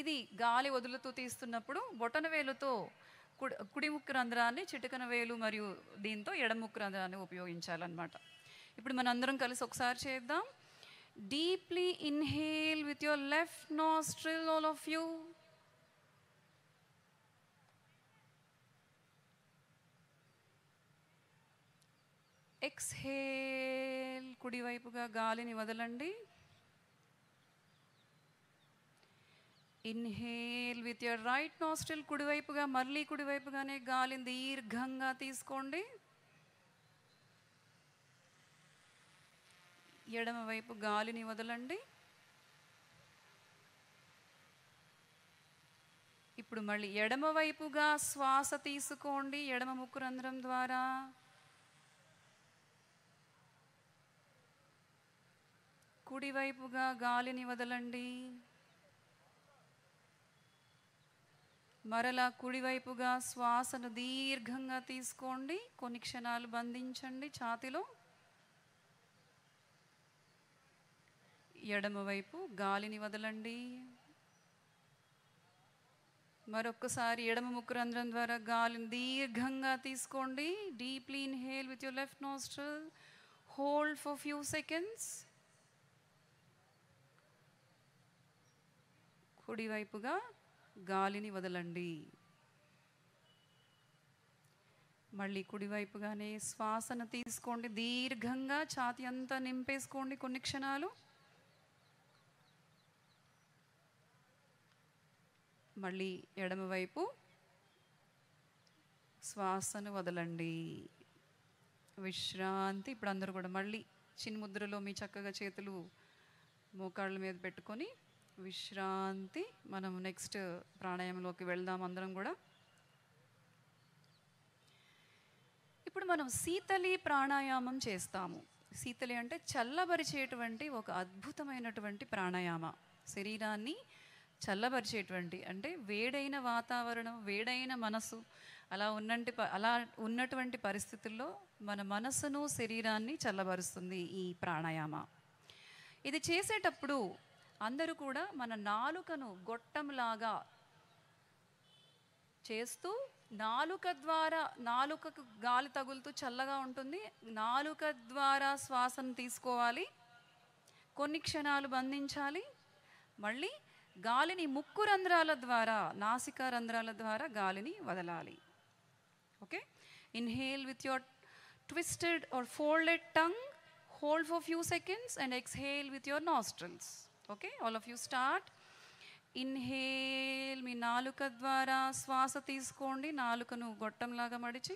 ఇది గాలి వదులుతూ తీస్తున్నప్పుడు బొటన వేలుతో కుడి ముక్కు రంధ్రాన్ని, చిటికెన వేలు మరియు దీంతో ఎడమ ముక్కు రంధ్రాన్ని ఉపయోగించాలన్నమాట. ఇప్పుడు మనందరం కలిసి ఒకసారి చేద్దాం. Deeply inhale with your left nostril, all of you. Exhale, కుడివైపుగా గాలిని వదలండి. Inhale with your right nostril, కుడివైపుగా మళ్ళీ కుడివైపుగానే గాలిని దీర్ఘంగా తీసుకోండి. ఎడమ వైపు గాలిని వదలండి. ఇప్పుడు మళ్ళీ ఎడమ వైపుగా శ్వాస తీసుకోండి ఎడమ ముక్కు రంధ్రం ద్వారా. కుడివైపుగా గాలిని వదలండి. మరలా కుడివైపుగా శ్వాసను దీర్ఘంగా తీసుకోండి, కొన్ని క్షణాలు బంధించండి ఛాతీలో. ఎడమవైపు గాలిని వదలండి. మరొక్కసారి ఎడమ ముక్కు రంధ్రం ద్వారా గాలిని దీర్ఘంగా తీసుకోండి. Deeply inhale with your left nostril, hold for few seconds. కుడివైపుగా గాలిని వదలండి. మళ్ళీ కుడివైపుగానే శ్వాసను తీసుకోండి దీర్ఘంగా, ఛాతీ అంతా నింపేసుకోండి కొన్ని క్షణాలు. మళ్ళీ ఎడమవైపు శ్వాసను వదలండి. విశ్రాంతి. ఇప్పుడు అందరూ కూడా మళ్ళీ చిన్ముద్రలో మీ చక్కగా చేతులు మోకాళ్ళ మీద పెట్టుకొని విశ్రాంతి. మనం నెక్స్ట్ ప్రాణాయామంలోకి వెళ్దాం అందరం కూడా. ఇప్పుడు మనం శీతలి ప్రాణాయామం చేస్తాము. శీతలి అంటే చల్లబరిచేటువంటి ఒక అద్భుతమైనటువంటి ప్రాణాయామ. శరీరాన్ని చల్లబరిచేటువంటి, అంటే వేడైన వాతావరణం, వేడైన మనసు అలా ఉన్నటువంటి పరిస్థితుల్లో మన మనసును శరీరాన్ని చల్లబరుస్తుంది ఈ ప్రాణాయామ. ఇది చేసేటప్పుడు అందరూ కూడా మన నాలుకను గొట్టంలాగా చేస్తూ నాలుకకు గాలి తగులుతూ చల్లగా ఉంటుంది. నాలుక ద్వారా శ్వాసను తీసుకోవాలి, కొన్ని క్షణాలు బంధించాలి. మళ్ళీ గాలిని ముక్కు రంధ్రాల ద్వారా, నాసికా రంధ్రాల ద్వారా గాలిని వదలాలి. Okay, inhale with your twisted or folded tongue, hold for few seconds and exhale with your nostrils. Okay, all of you start. Inhale, మీ నాలుక ద్వారా శ్వాస తీసుకోండి, నాలుకను గొట్టంలాగా మడిచి.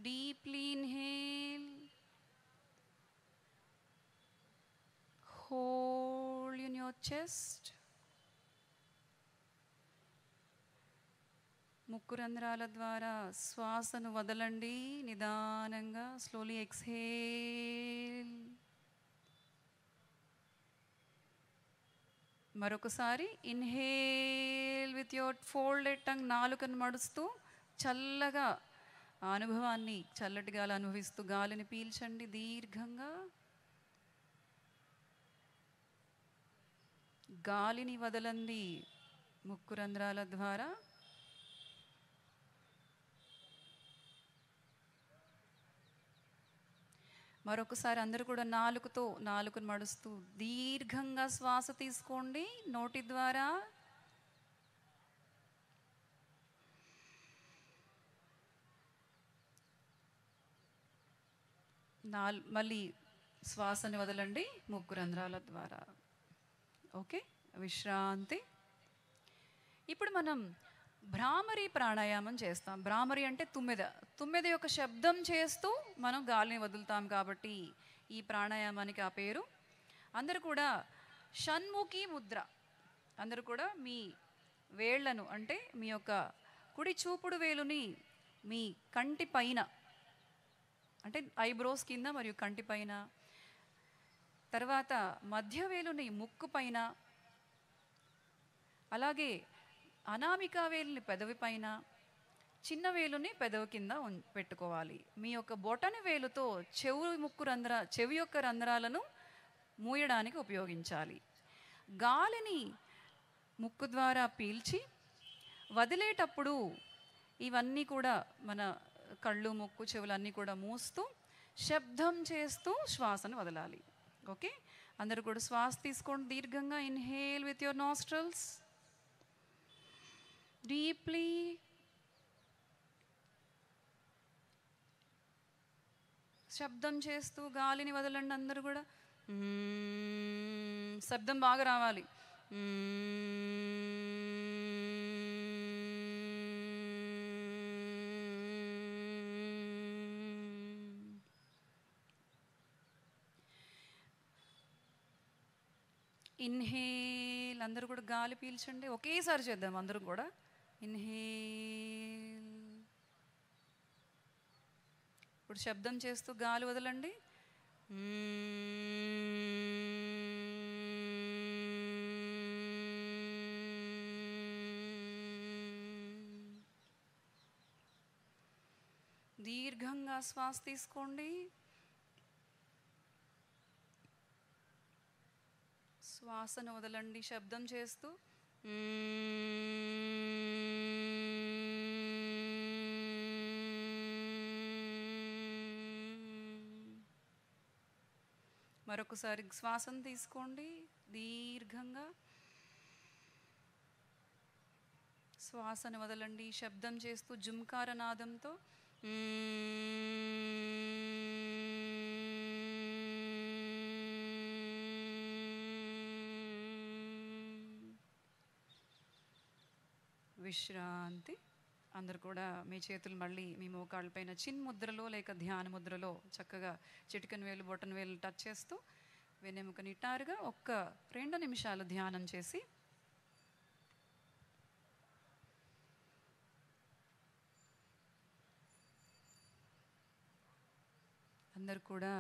Deeply inhale, hold in your chest. ముక్కు రంధ్రాల ద్వారా శ్వాసను వదలండి నిదానంగా. Slowly exhale. మరొకసారి inhale with your folded tongue, నాలుకను మడుస్తూ చల్లగా ఆ అనుభవాన్ని, చల్లటి గాలి అనుభవిస్తూ గాలిని పీల్చండి దీర్ఘంగా. గాలిని వదలండి ముక్కు రంధ్రాల ద్వారా. మరొకసారి అందరూ కూడా నాలుకను మడుస్తూ దీర్ఘంగా శ్వాస తీసుకోండి నోటి ద్వారా. మళ్ళీ శ్వాసని వదలండి ముక్కు రంధ్రాల ద్వారా. ఓకే, విశ్రాంతి. ఇప్పుడు మనం భ్రామరి ప్రాణాయామం చేస్తాం. భ్రామరి అంటే తుమ్మెద యొక్క శబ్దం చేస్తూ మనం గాలిని వదులుతాం కాబట్టి ఈ ప్రాణాయామానికి ఆ పేరు. అందరూ కూడా షణ్ముఖి ముద్ర, అందరూ కూడా మీ వేళ్లను అంటే మీ యొక్క కుడి చూపుడు వేలుని మీ కంటి పైన అంటే ఐబ్రోస్ కింద మరియు కంటి పైన, తర్వాత మధ్య వేలుని ముక్కు పైన, అలాగే అనామికా వేలుని పెదవి పైన, చిన్న వేలుని పెదవి కింద పెట్టుకోవాలి. మీ యొక్క బొటని వేలుతో చెవి యొక్క రంధ్రాలను మూయడానికి ఉపయోగించాలి. గాలిని ముక్కు ద్వారా పీల్చి వదిలేటప్పుడు ఇవన్నీ కూడా మన కళ్ళు, ముక్కు, చెవులన్నీ కూడా మూస్తూ శబ్దం చేస్తూ శ్వాసను వదలాలి. ఓకే, అందరూ కూడా శ్వాస తీసుకోండి దీర్ఘంగా. Inhale with your nostrils deeply. శబ్దం చేస్తూ గాలిని వదలండి అందరూ కూడా. శబ్దం బాగా రావాలి. ఇన్హేల్, అందరూ కూడా గాలి పీల్చండి. ఒకేసారి చేద్దాం అందరూ కూడా. ఇన్హేల్, ఇప్పుడు శబ్దం చేస్తూ గాలి వదలండి. దీర్ఘంగా శ్వాస తీసుకోండి. శ్వాసను వదలండి శబ్దం చేస్తూ. మరొకసారి శ్వాసను తీసుకోండి దీర్ఘంగా. శ్వాసను వదలండి శబ్దం చేస్తూ జుంకార నాదంతో. విశ్రాంతి. అందరు కూడా మీ చేతులు మళ్ళీ మీ మోకాళ్ళపైన చిన్ ముద్రలో లేక ధ్యాన ముద్రలో చక్కగా చిటికెన వేలు, బొటన వేలు టచ్ చేస్తూ వెన్నెముక నిటారుగా 1-2 నిమిషాలు ధ్యానం చేసి అందరు కూడా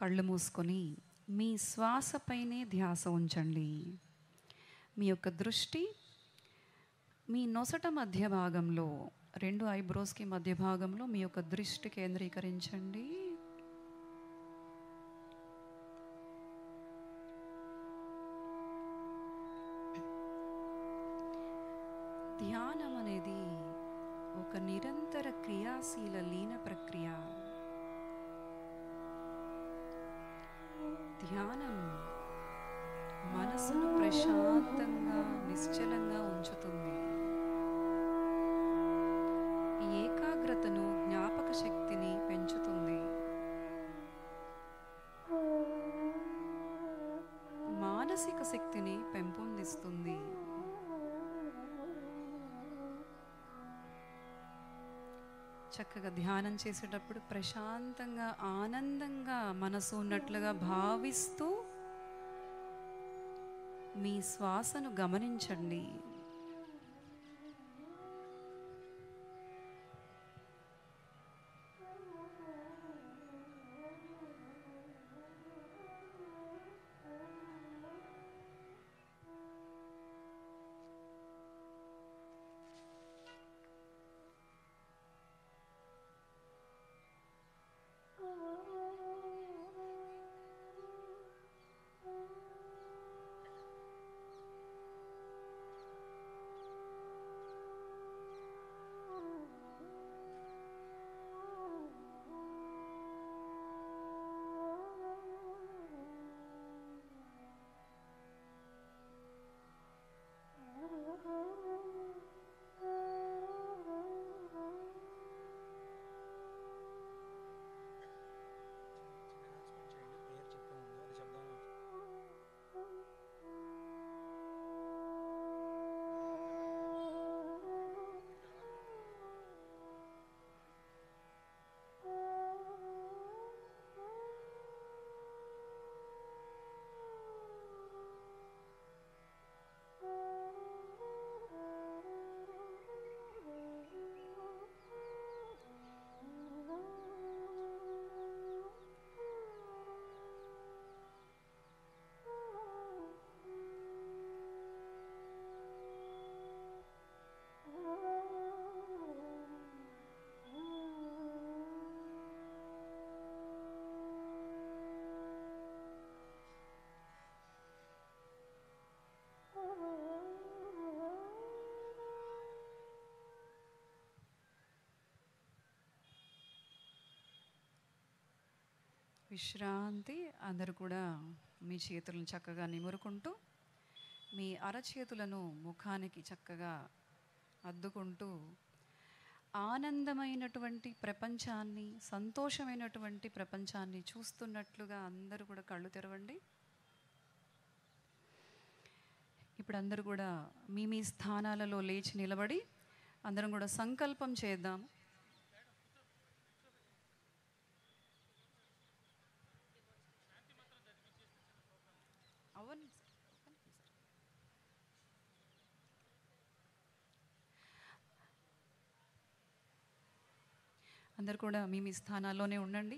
కళ్ళు మూసుకొని మీ శ్వాసపైనే ధ్యాస ఉంచండి. మీ యొక్క దృష్టి మీ నొసట మధ్య భాగంలో, 2 ఐబ్రోస్కి మధ్య భాగంలో మీ యొక్క దృష్టి కేంద్రీకరించండి. ధ్యానం అనేది ఒక నిరంతర క్రియాశీల లీన ప్రక్రియ. ధ్యానం మనసును ప్రశాంతంగా, నిశ్చలంగా ఉంచుతుంది. ఏకాగ్రతను, జ్ఞాపక శక్తిని పెంచుతుంది. మానసిక శక్తిని పెంపొందిస్తుంది. చక్కగా ధ్యానం చేసేటప్పుడు ప్రశాంతంగా, ఆనందంగా మనసు ఉన్నట్లుగా భావిస్తూ మీ శ్వాసను గమనించండి. విశ్రాంతి. అందరూ కూడా మీ చేతులను చక్కగా నిమురుకుంటూ మీ అరచేతులను ముఖానికి చక్కగా అద్దుకుంటూ ఆనందమైనటువంటి ప్రపంచాన్ని, సంతోషమైనటువంటి ప్రపంచాన్ని చూస్తున్నట్లుగా అందరూ కూడా కళ్ళు తెరవండి. ఇప్పుడు అందరూ కూడా మీ మీ స్థానాలలో లేచి నిలబడి అందరం కూడా సంకల్పం చేద్దాం. అందరు కూడా మీ మీ స్థానాల్లోనే ఉండండి.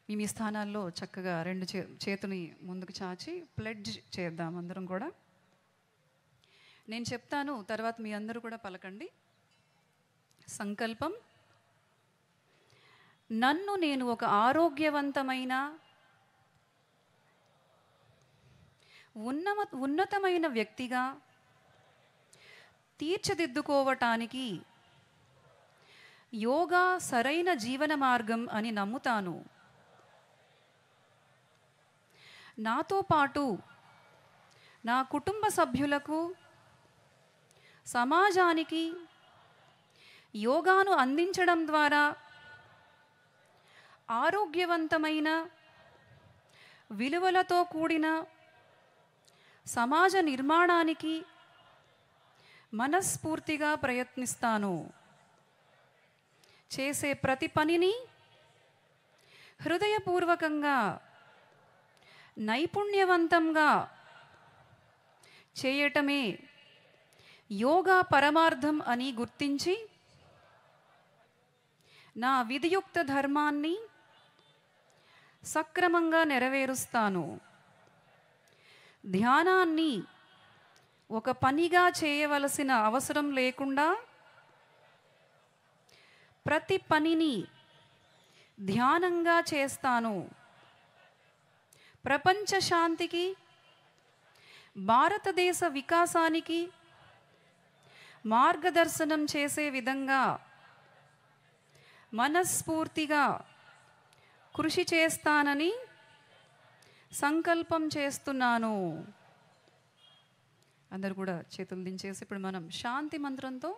మీ మీ స్థానాల్లో చక్కగా రెండు చేతుని ముందుకు చాచి ప్లెడ్జ్ చేద్దాం. అందరం కూడా నేను చెప్తాను, తర్వాత మీ అందరూ కూడా పలకండి. సంకల్పం. నన్ను నేను ఒక ఆరోగ్యవంతమైన ఉన్నతమైన వ్యక్తిగా తీర్చిదిద్దుకోవటానికి యోగా సరైన జీవన మార్గం అని నమ్ముతాను. నాతో పాటు నా కుటుంబ సభ్యులకు, సమాజానికి యోగాను అందించడం ద్వారా ఆరోగ్యవంతమైన, విలువలతో కూడిన సమాజ నిర్మాణానికి మనస్ఫూర్తిగా ప్రయత్నిస్తాను. చేసే ప్రతి పనిని హృదయపూర్వకంగా, నైపుణ్యవంతంగా చేయటమే యోగా పరమార్థం అని గుర్తించి నా విధియుక్త ధర్మాన్ని సక్రమంగా నెరవేరుస్తాను. ధ్యానాన్ని ఒక పనిగా చేయవలసిన అవసరం లేకుండా ప్రతి పనిని ధ్యానంగా చేస్తాను. ప్రపంచ శాంతికి, భారతదేశ వికాసానికి మార్గదర్శనం చేసే విధంగా మనస్ఫూర్తిగా కృషి చేస్తానని సంకల్పం చేస్తున్నాను. అందరు కూడా చేతులు దించేసి ఇప్పుడు మనం శాంతి మంత్రంతో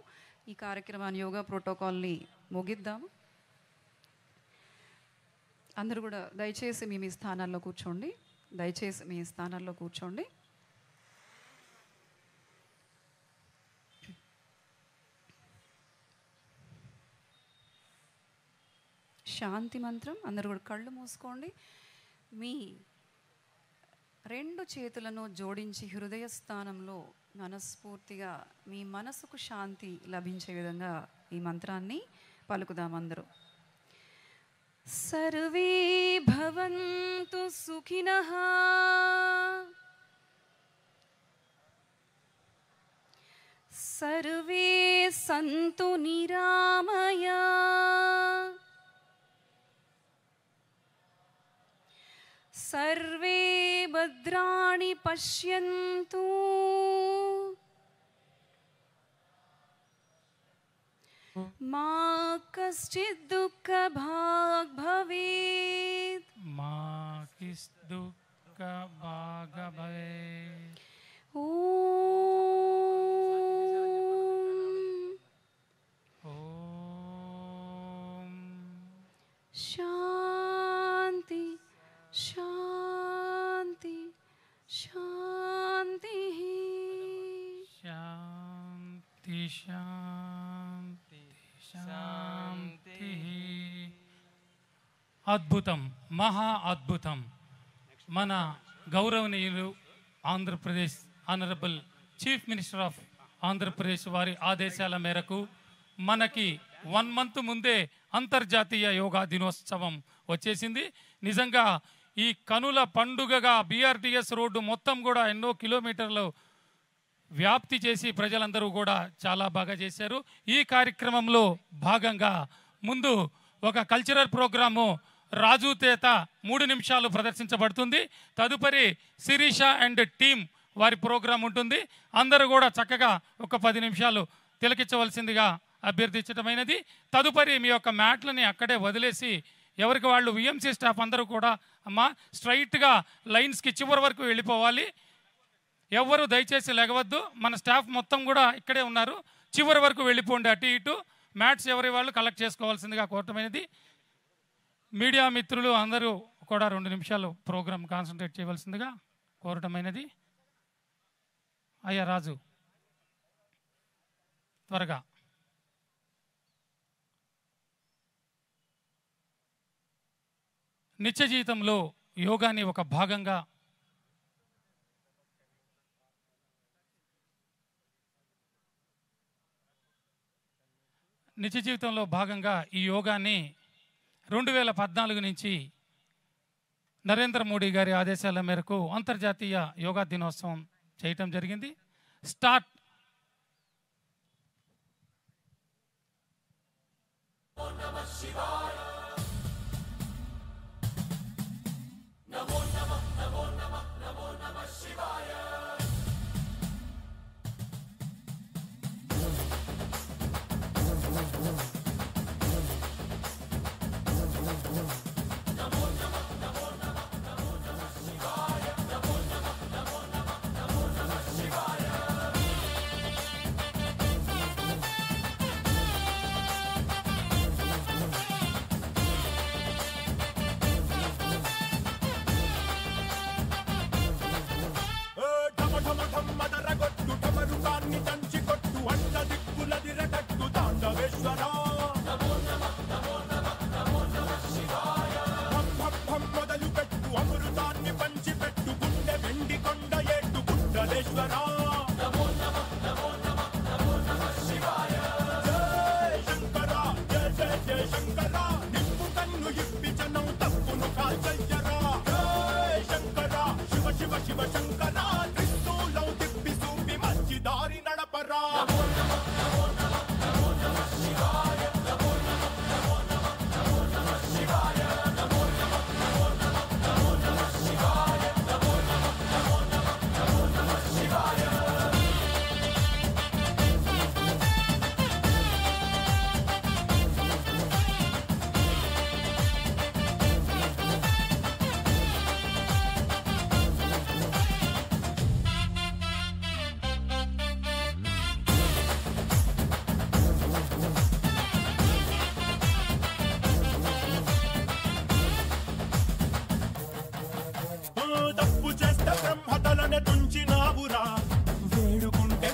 ఈ కార్యక్రమాన్ని, యోగా ప్రోటోకాల్ని ముగిద్దాము. అందరూ కూడా దయచేసి మీ స్థానాల్లో కూర్చోండి. దయచేసి మీ స్థానాల్లో కూర్చోండి. శాంతి మంత్రం. అందరూ కూడా కళ్ళు మూసుకోండి. మీ రెండు చేతులను జోడించి హృదయ స్థానంలో మనస్ఫూర్తిగా మీ మనసుకు శాంతి లభించే విధంగా ఈ మంత్రాన్ని పలుకుదాం అందరూ. సర్వే భవంతు సుఖినః సర్వే సంతు నిరామయా సర్వే భద్రాణి పశ్యంతు మా కశ్చిద్ దుఃఖ భాగ్ భవేత్. మా కిస్ దుఃఖ భాగ్ భవేత్. ఓం శాంతి శాంతి శాంతి శాంతి శాంతి శాంతి. అద్భుతం, మహా అద్భుతం. మన గౌరవనీయులు Andhra Pradesh honourable chief minister of Andhra Pradesh వారి ఆదేశాల మేరకు మనకి 1 month ముందే అంతర్జాతీయ యోగా దినోత్సవం వచ్చేసింది. నిజంగా ఈ కనుల పండుగగా BRTS రోడ్డు మొత్తం కూడా ఎన్నో కిలోమీటర్లు వ్యాప్తి చేసి ప్రజలందరూ కూడా చాలా బాగా చేశారు. ఈ కార్యక్రమంలో భాగంగా ముందు ఒక కల్చరల్ ప్రోగ్రాము రాజు తేత 3 నిమిషాలు ప్రదర్శించబడుతుంది. తదుపరి శిరీష అండ్ టీమ్ వారి ప్రోగ్రాం ఉంటుంది. అందరూ కూడా చక్కగా ఒక 10 నిమిషాలు తిలకించవలసిందిగా అభ్యర్థించడమైనది. తదుపరి మీ యొక్క మ్యాట్లని అక్కడే వదిలేసి ఎవరికి వాళ్ళు VMC స్టాఫ్ అందరూ కూడా స్ట్రైట్గా లైన్స్కి చివరి వరకు వెళ్ళిపోవాలి. ఎవరు దయచేసి లెగవద్దు. మన స్టాఫ్ మొత్తం కూడా ఇక్కడే ఉన్నారు. చివరి వరకు వెళ్ళిపోండి. అటు ఇటు మ్యాట్స్ ఎవరి వాళ్ళు కలెక్ట్ చేసుకోవాల్సిందిగా కోరటమైనది. మీడియా మిత్రులు అందరూ కూడా 2 నిమిషాలు ప్రోగ్రాం కాన్సన్ట్రేట్ చేయవలసిందిగా కోరటమైనది. అయ్యా రాజు త్వరగా. నిత్య జీవితంలో యోగాని ఒక భాగంగా ఈ యోగాని 2014 నుంచి నరేంద్ర మోడీ గారి ఆదేశాల మేరకు అంతర్జాతీయ యోగా దినోత్సవం చేయటం జరిగింది. స్టార్ట్.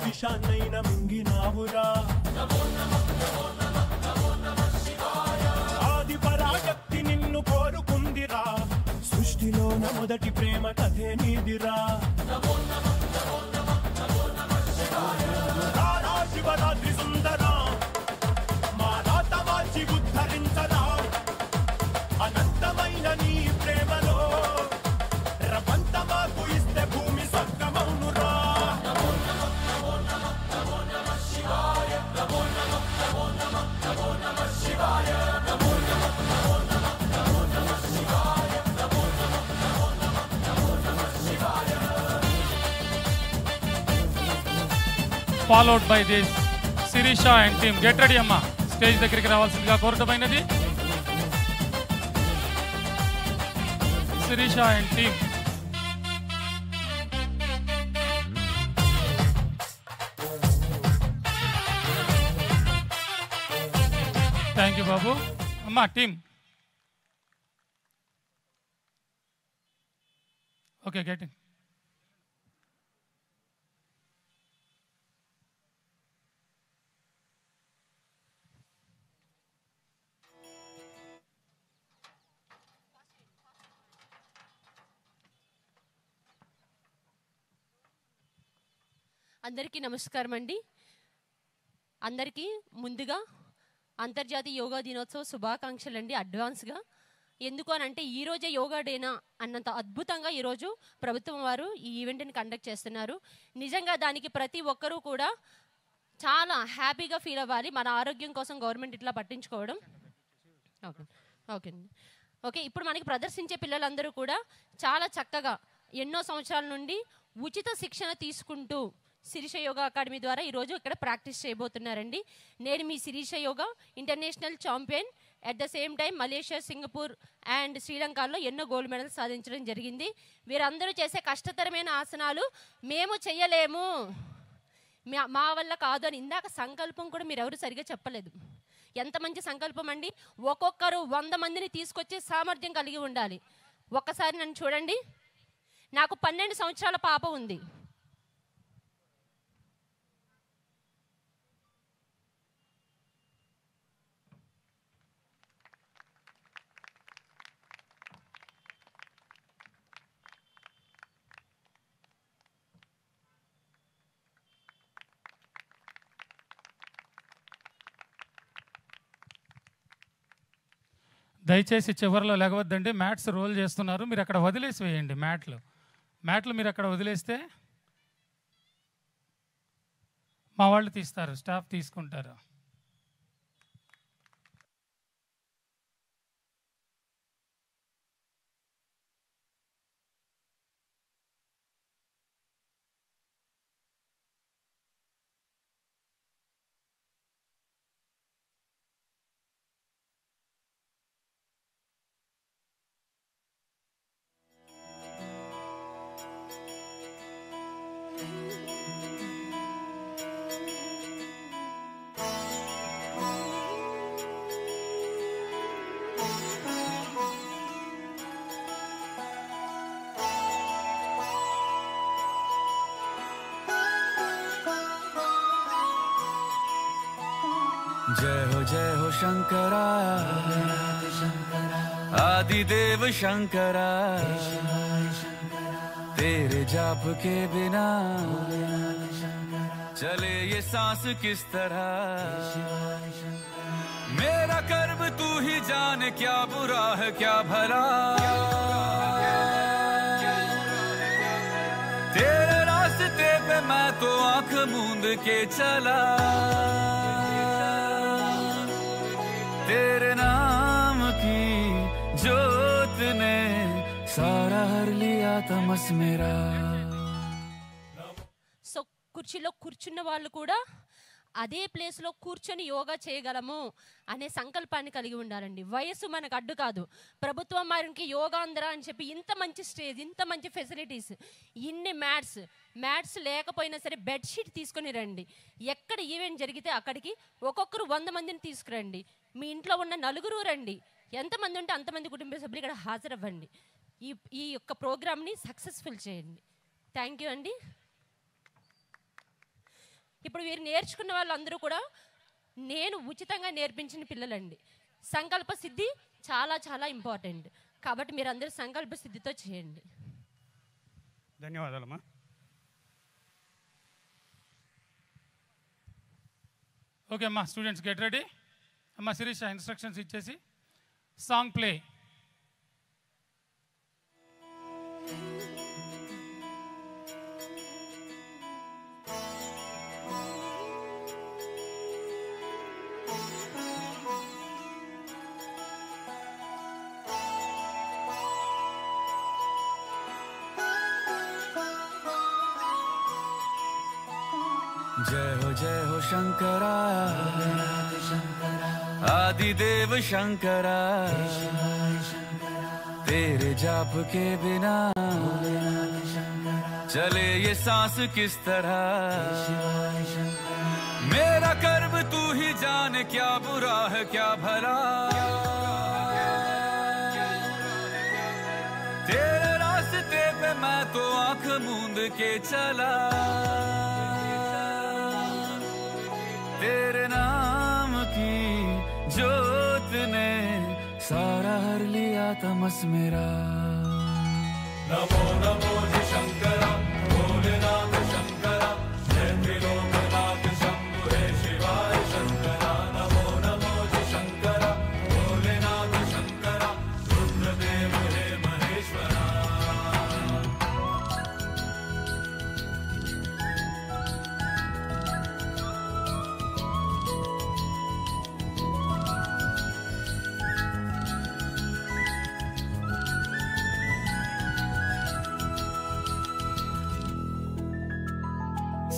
విషాన్నైన మింగినావురా ఆది పరాశక్తి నిన్ను కోరుకుందిరా సృష్టిలో మన మొదటి ప్రేమ కథే నీదిరా రారా శివరాత్రి సుందరా మా రాత మార్చి ఉద్ధరించరా అనంతమైన నీ ప్రేమలో రవంత మాకు ఇస్తే భూమి స్వర్గమౌనురా followed by this Shirisha and team. Get ready అమ్మా, స్టేజ్ దగ్గరికి రావాల్సిందిగా కోరటమైనది. Shirisha and team. Thank you బాబు. అమ్మా టీమ్. Okay getting. అందరికీ నమస్కారం అండి. అందరికీ ముందుగా అంతర్జాతీయ యోగా దినోత్సవ శుభాకాంక్షలు అండి అడ్వాన్స్గా. ఎందుకు అని అంటే ఈరోజే యోగా డేనా అన్నంత అద్భుతంగా ఈరోజు ప్రభుత్వం వారు ఈ ఈవెంట్ని కండక్ట్ చేస్తున్నారు. నిజంగా దానికి ప్రతి ఒక్కరూ కూడా చాలా హ్యాపీగా ఫీల్ అవ్వాలి. మన ఆరోగ్యం కోసం గవర్నమెంట్ ఇట్లా పట్టించుకోవడం. ఓకే ఓకే ఓకే ఇప్పుడు మనకి ప్రదర్శించే పిల్లలందరూ కూడా చాలా చక్కగా ఎన్నో సంవత్సరాల నుండి ఉచిత శిక్షణ తీసుకుంటూ శిరీష యోగా అకాడమీ ద్వారా ఈరోజు ఇక్కడ ప్రాక్టీస్ చేయబోతున్నారండి. నేను మీ Shirisha yoga international champion. At the same time Malaysia, Singapore and శ్రీలంకలో ఎన్నో గోల్డ్ మెడల్స్ సాధించడం జరిగింది. వీరందరూ చేసే కష్టతరమైన ఆసనాలు మేము చేయలేము, మా వల్ల కాదు అని ఇందాక సంకల్పం కూడా మీరు ఎవరు సరిగా చెప్పలేదు. ఎంత మంచి సంకల్పం అండి. ఒక్కొక్కరు 100 మందిని తీసుకొచ్చే సామర్థ్యం కలిగి ఉండాలి. ఒక్కసారి నన్ను చూడండి. నాకు 12 సంవత్సరాల పాప ఉంది. దయచేసి చివరిలో లేగవద్దండి. మ్యాట్స్ రోల్ చేస్తున్నారు, మీరు అక్కడ వదిలేసి వేయండి. మ్యాట్లు మీరు అక్కడ వదిలేస్తే మా వాళ్ళు తీస్తారు, స్టాఫ్ తీసుకుంటారు. जय हो शंकरा आदिदेव शंकरा तेरे जाप के बिना चले ये सांस किस तरह मेरा कर्म तू ही जाने क्या बुरा है क्या भला तेरे रास्ते पे मैं तो आंख मूंद के चला तेरे नाम की जोत ने सारा हर लिया तमस मेरा. సో కుర్చీలో కూర్చున్న వాళ్ళు కూడా అదే ప్లేస్లో కూర్చొని యోగా చేయగలము అనే సంకల్పాన్ని కలిగి ఉండాలండి. వయసు మనకు అడ్డు కాదు. ప్రభుత్వం మనకి యోగాంధ్ర అని చెప్పి ఇంత మంచి స్టేజ్, ఇంత మంచి ఫెసిలిటీస్, ఇన్ని మ్యాట్స్ లేకపోయినా సరే బెడ్షీట్ తీసుకొని రండి. ఎక్కడ ఈవెంట్ జరిగితే అక్కడికి ఒక్కొక్కరు 100 మందిని తీసుకురండి. మీ ఇంట్లో ఉన్న 4 రండి. ఎంతమంది ఉంటే అంతమంది కుటుంబ సభ్యులు ఇక్కడ హాజరవ్వండి. ఈ యొక్క ప్రోగ్రామ్ని సక్సెస్ఫుల్ చేయండి. థ్యాంక్ యూ అండి. ఇప్పుడు వీరు నేర్చుకున్న వాళ్ళందరూ కూడా నేను ఉచితంగా నేర్పించిన పిల్లలండి. సంకల్ప సిద్ధి చాలా చాలా ఇంపార్టెంట్. కాబట్టి మీరు అందరూ సంకల్ప సిద్ధితో చేయండి. ధన్యవాదాలమ్మా. ఓకే అమ్మా, స్టూడెంట్స్ గెట్ రెడీ. అమ్మా శిరీష ఇన్స్ట్రక్షన్స్ ఇచ్చేసి సాంగ్ ప్లే. जय हो शंकरा आदिदेव शंकरा, तेरे जाप के बिना चले ये सांस किस तरह। मेरा कर्म तू ही जाने, क्या बुरा है क्या भला। तेरे रास्ते पे मैं तो आंख मूंद के चला, तेरे नाम की जोत ने सारा हर लिया तमस मेरा। नमो नमो जी शंकरा भोलेनाथ शंकरा, जय त्रिलोकनाथ शंभु हे शिवाय शंकरा। नमो नमो जी शंकरा भोलेनाथ शंकरा, रुद्रदेव हे महेश्वरा।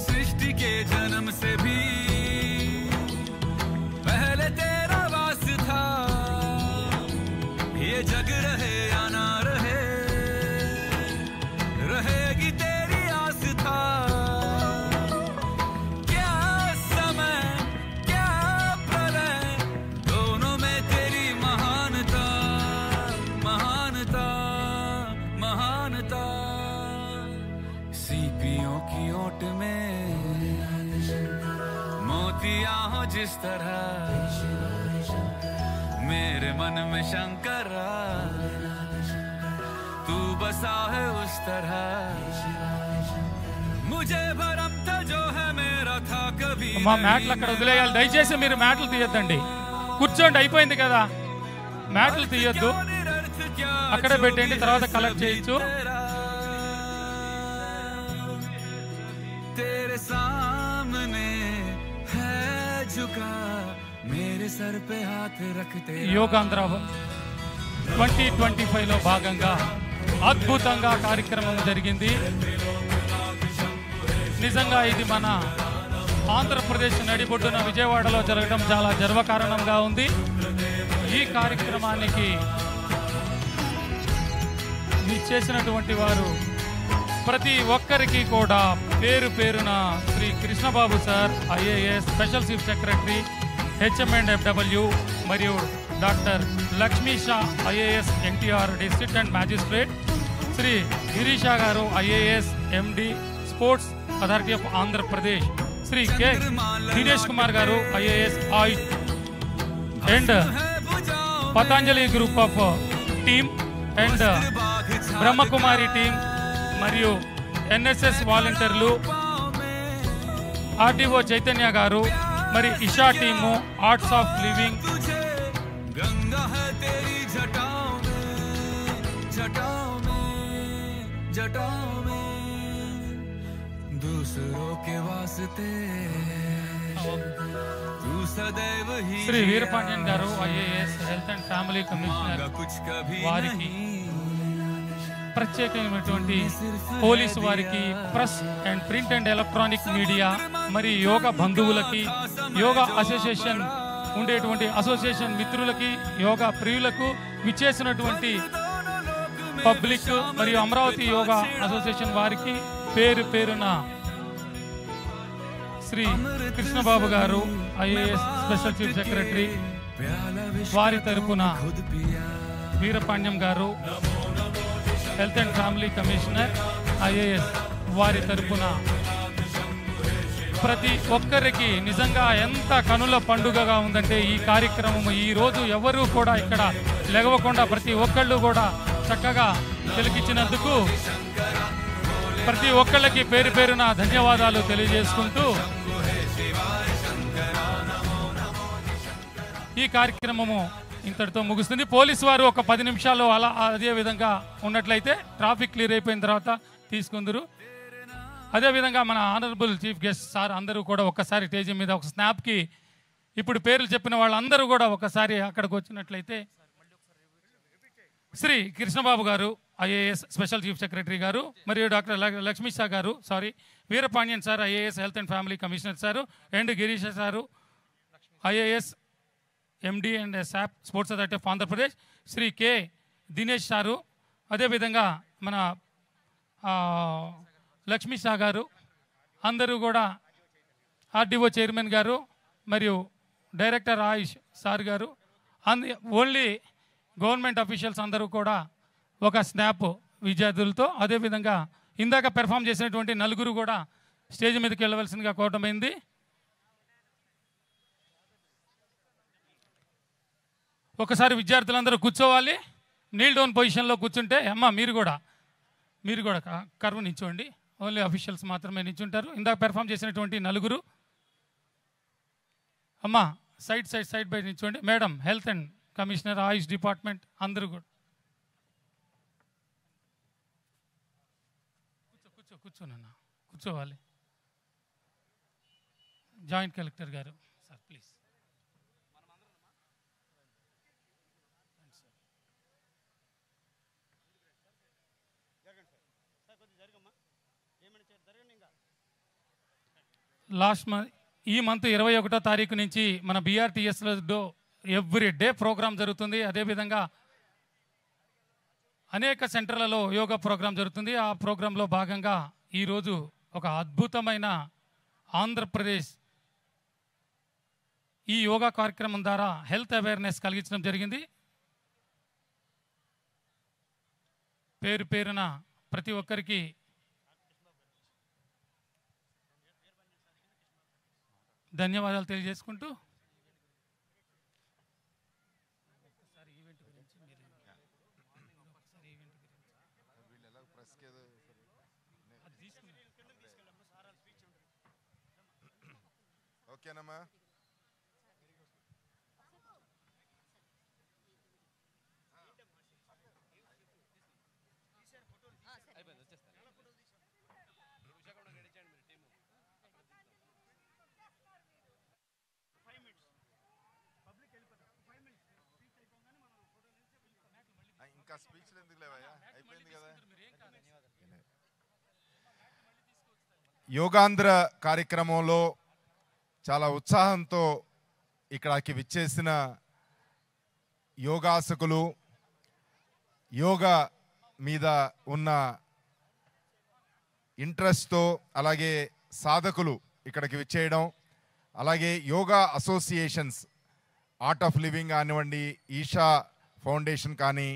सृष्टि के जन्म से भी पहले तेरा वास था, ये जग रहे या ना रहे, रहेगी तेरी आस था। क्या समय क्या प्रलय, दोनों में तेरी महानता महानता महानता। सीपियों की ओट में मोतियां हो जिस तरह, मेरे मन में शंकरा तू बसा है उस तरह। मुझे भरम था जो है मेरा था कभी। అమ్మా మ్యాట్లు అక్కడ వదిలేయాలి, దయచేసి మీరు మ్యాట్లు తీయొద్దండి. కూర్చోండి, అయిపోయింది కదా. మ్యాట్లు తీయొద్దు, అక్కడే పెట్టండి, తర్వాత కలెక్ట్ చేయొచ్చు. तेरे सामने है झुका, मेरे सर पे हाथ रखते। యోగాంధ్ర 2025లో భాగంగా అద్భుతంగా కార్యక్రమం జరిగింది. నిజంగా ఇది మన ఆంధ్రప్రదేశ్ నడిబొడ్డున విజయవాడలో జరగడం చాలా గర్వకారణంగా ఉంది. ఈ కార్యక్రమానికి చేసినటువంటి వారు ప్రతి ఒక్కరికి కూడా పేరు పేరున Shri Krishnababu sir IAS special chief secretary HM and FW, మరియు doctor Lakshmi Sha IAS NTR district and magistrate, Shri Girisha గారు IAS MD sports authority of Andhra Pradesh, Shri K Dinesh Kumar గారు IAS AYUSH, and Patanjali group of team and Brahmakumari team, మరియు ఎన్ఎస్ఎస్ వాలంటీర్లు, ఆర్టీఓ చైతన్య గారు, మరి Isha team, arts of living, Shri Veerapandian గారు IAS health and family commissioner, వారికి ప్రత్యేకమైనటువంటి పోలీసు వారికి, press and print and electronic media, మరి యోగా బంధువులకి, యోగా అసోసియేషన్ ఉండేటువంటి అసోసియేషన్ మిత్రులకి, యోగా ప్రియులకు, విచ్చేసినటువంటి పబ్లిక్ మరియు అమరావతి యోగా అసోసియేషన్ వారికి పేరు పేరున శ్రీ కృష్ణబాబు గారు ఐఏఎస్ స్పెషల్ చీఫ్ సెక్రటరీ వారి తరపున, వీరపాండ్యం గారు health and family commissioner IAS వారి తరపున ప్రతి ఒక్కరికి నిజంగా ఎంత కనుల పండుగగా ఉందంటే ఈ కార్యక్రమం ఈరోజు ఎవరు కూడా ఇక్కడ లెగవకుండా ప్రతి ఒక్కళ్ళు కూడా చక్కగా తిలకించినందుకు ప్రతి ఒక్కళ్ళకి పేరు పేరున ధన్యవాదాలు తెలియజేసుకుంటూ ఈ కార్యక్రమము ఇంతటితో ముగుస్తుంది. పోలీసు వారు ఒక 10 నిమిషాలు అలా అదే విధంగా ఉన్నట్లయితే ట్రాఫిక్ క్లియర్ అయిపోయిన తర్వాత తీసుకుందరు. అదేవిధంగా మన ఆనరబుల్ చీఫ్ గెస్ట్ సార్ అందరూ కూడా ఒక్కసారి స్టేజ్ మీద ఒక స్నాప్కి ఇప్పుడు పేర్లు చెప్పిన వాళ్ళందరూ కూడా ఒకసారి అక్కడికి వచ్చినట్లయితే శ్రీ కృష్ణబాబు గారు ఐఏఎస్ స్పెషల్ చీఫ్ సెక్రటరీ గారు, మరియు డాక్టర్ లక్ష్మీ షా గారు, Veerapandian sir IAS health and family commissioner sir, and Girish sir IAS MD and SAAP sports authority of Andhra Pradesh, Shri K Dinesh sir, అదేవిధంగా మన లక్ష్మీ షా గారు, అందరూ కూడా ఆర్డీఓ చైర్మన్ గారు మరియు డైరెక్టర్ ఆయుష్ సార్ గారు, ఓన్లీ గవర్నమెంట్ అఫీషియల్స్ అందరూ కూడా ఒక స్నాప్ విద్యార్థులతో, అదేవిధంగా ఇందాక పెర్ఫామ్ చేసినటువంటి నలుగురు కూడా స్టేజ్ మీదకి వెళ్ళవలసిందిగా కోరటమైంది. ఒకసారి విద్యార్థులందరూ కూర్చోవాలి. నీల్ డౌన్ పొజిషన్లో కూర్చుంటే అమ్మ మీరు కూడా కర్వ్ నిల్చోండి. ఓన్లీ అఫీషియల్స్ మాత్రమే నిల్చుంటారు. ఇందాక పెర్ఫామ్ చేసినటువంటి నలుగురు అమ్మ సైడ్ బై నిల్చోండి. Madam health and commissioner AYUSH department అందరూ కూడా కూర్చోనన్నా కూర్చోవాలి. జాయింట్ కలెక్టర్ గారు సార్ ప్లీజ్. ఈ మంత్ 21వ తారీఖు నుంచి మన BRTSలో ఎవ్రీ డే ప్రోగ్రాం జరుగుతుంది. అదేవిధంగా అనేక సెంటర్లలో యోగా ప్రోగ్రాం జరుగుతుంది. ఆ ప్రోగ్రాంలో భాగంగా ఈరోజు ఒక అద్భుతమైన ఆంధ్రప్రదేశ్ ఈ యోగా కార్యక్రమం ద్వారా హెల్త్ అవేర్నెస్ కలిగించడం జరిగింది. పేరు పేరున ప్రతి ఒక్కరికి ధన్యవాదాలు తెలియజేసుకుంటూ ఓకేనమ్మా. ఇంకా స్పీచ్లు ఎందుకు లేవయ్యా, అయిపోయింది కదా. యోగాంధ్ర కార్యక్రమంలో చాలా ఉత్సాహంతో ఇక్కడికి విచ్చేసిన యోగాసకులు, యోగా మీద ఉన్న ఇంట్రెస్ట్తో, అలాగే సాధకులు ఇక్కడికి విచ్చేయడం, అలాగే yoga associations art of living కానివ్వండి, ఈషా ఫౌండేషన్ కానీ,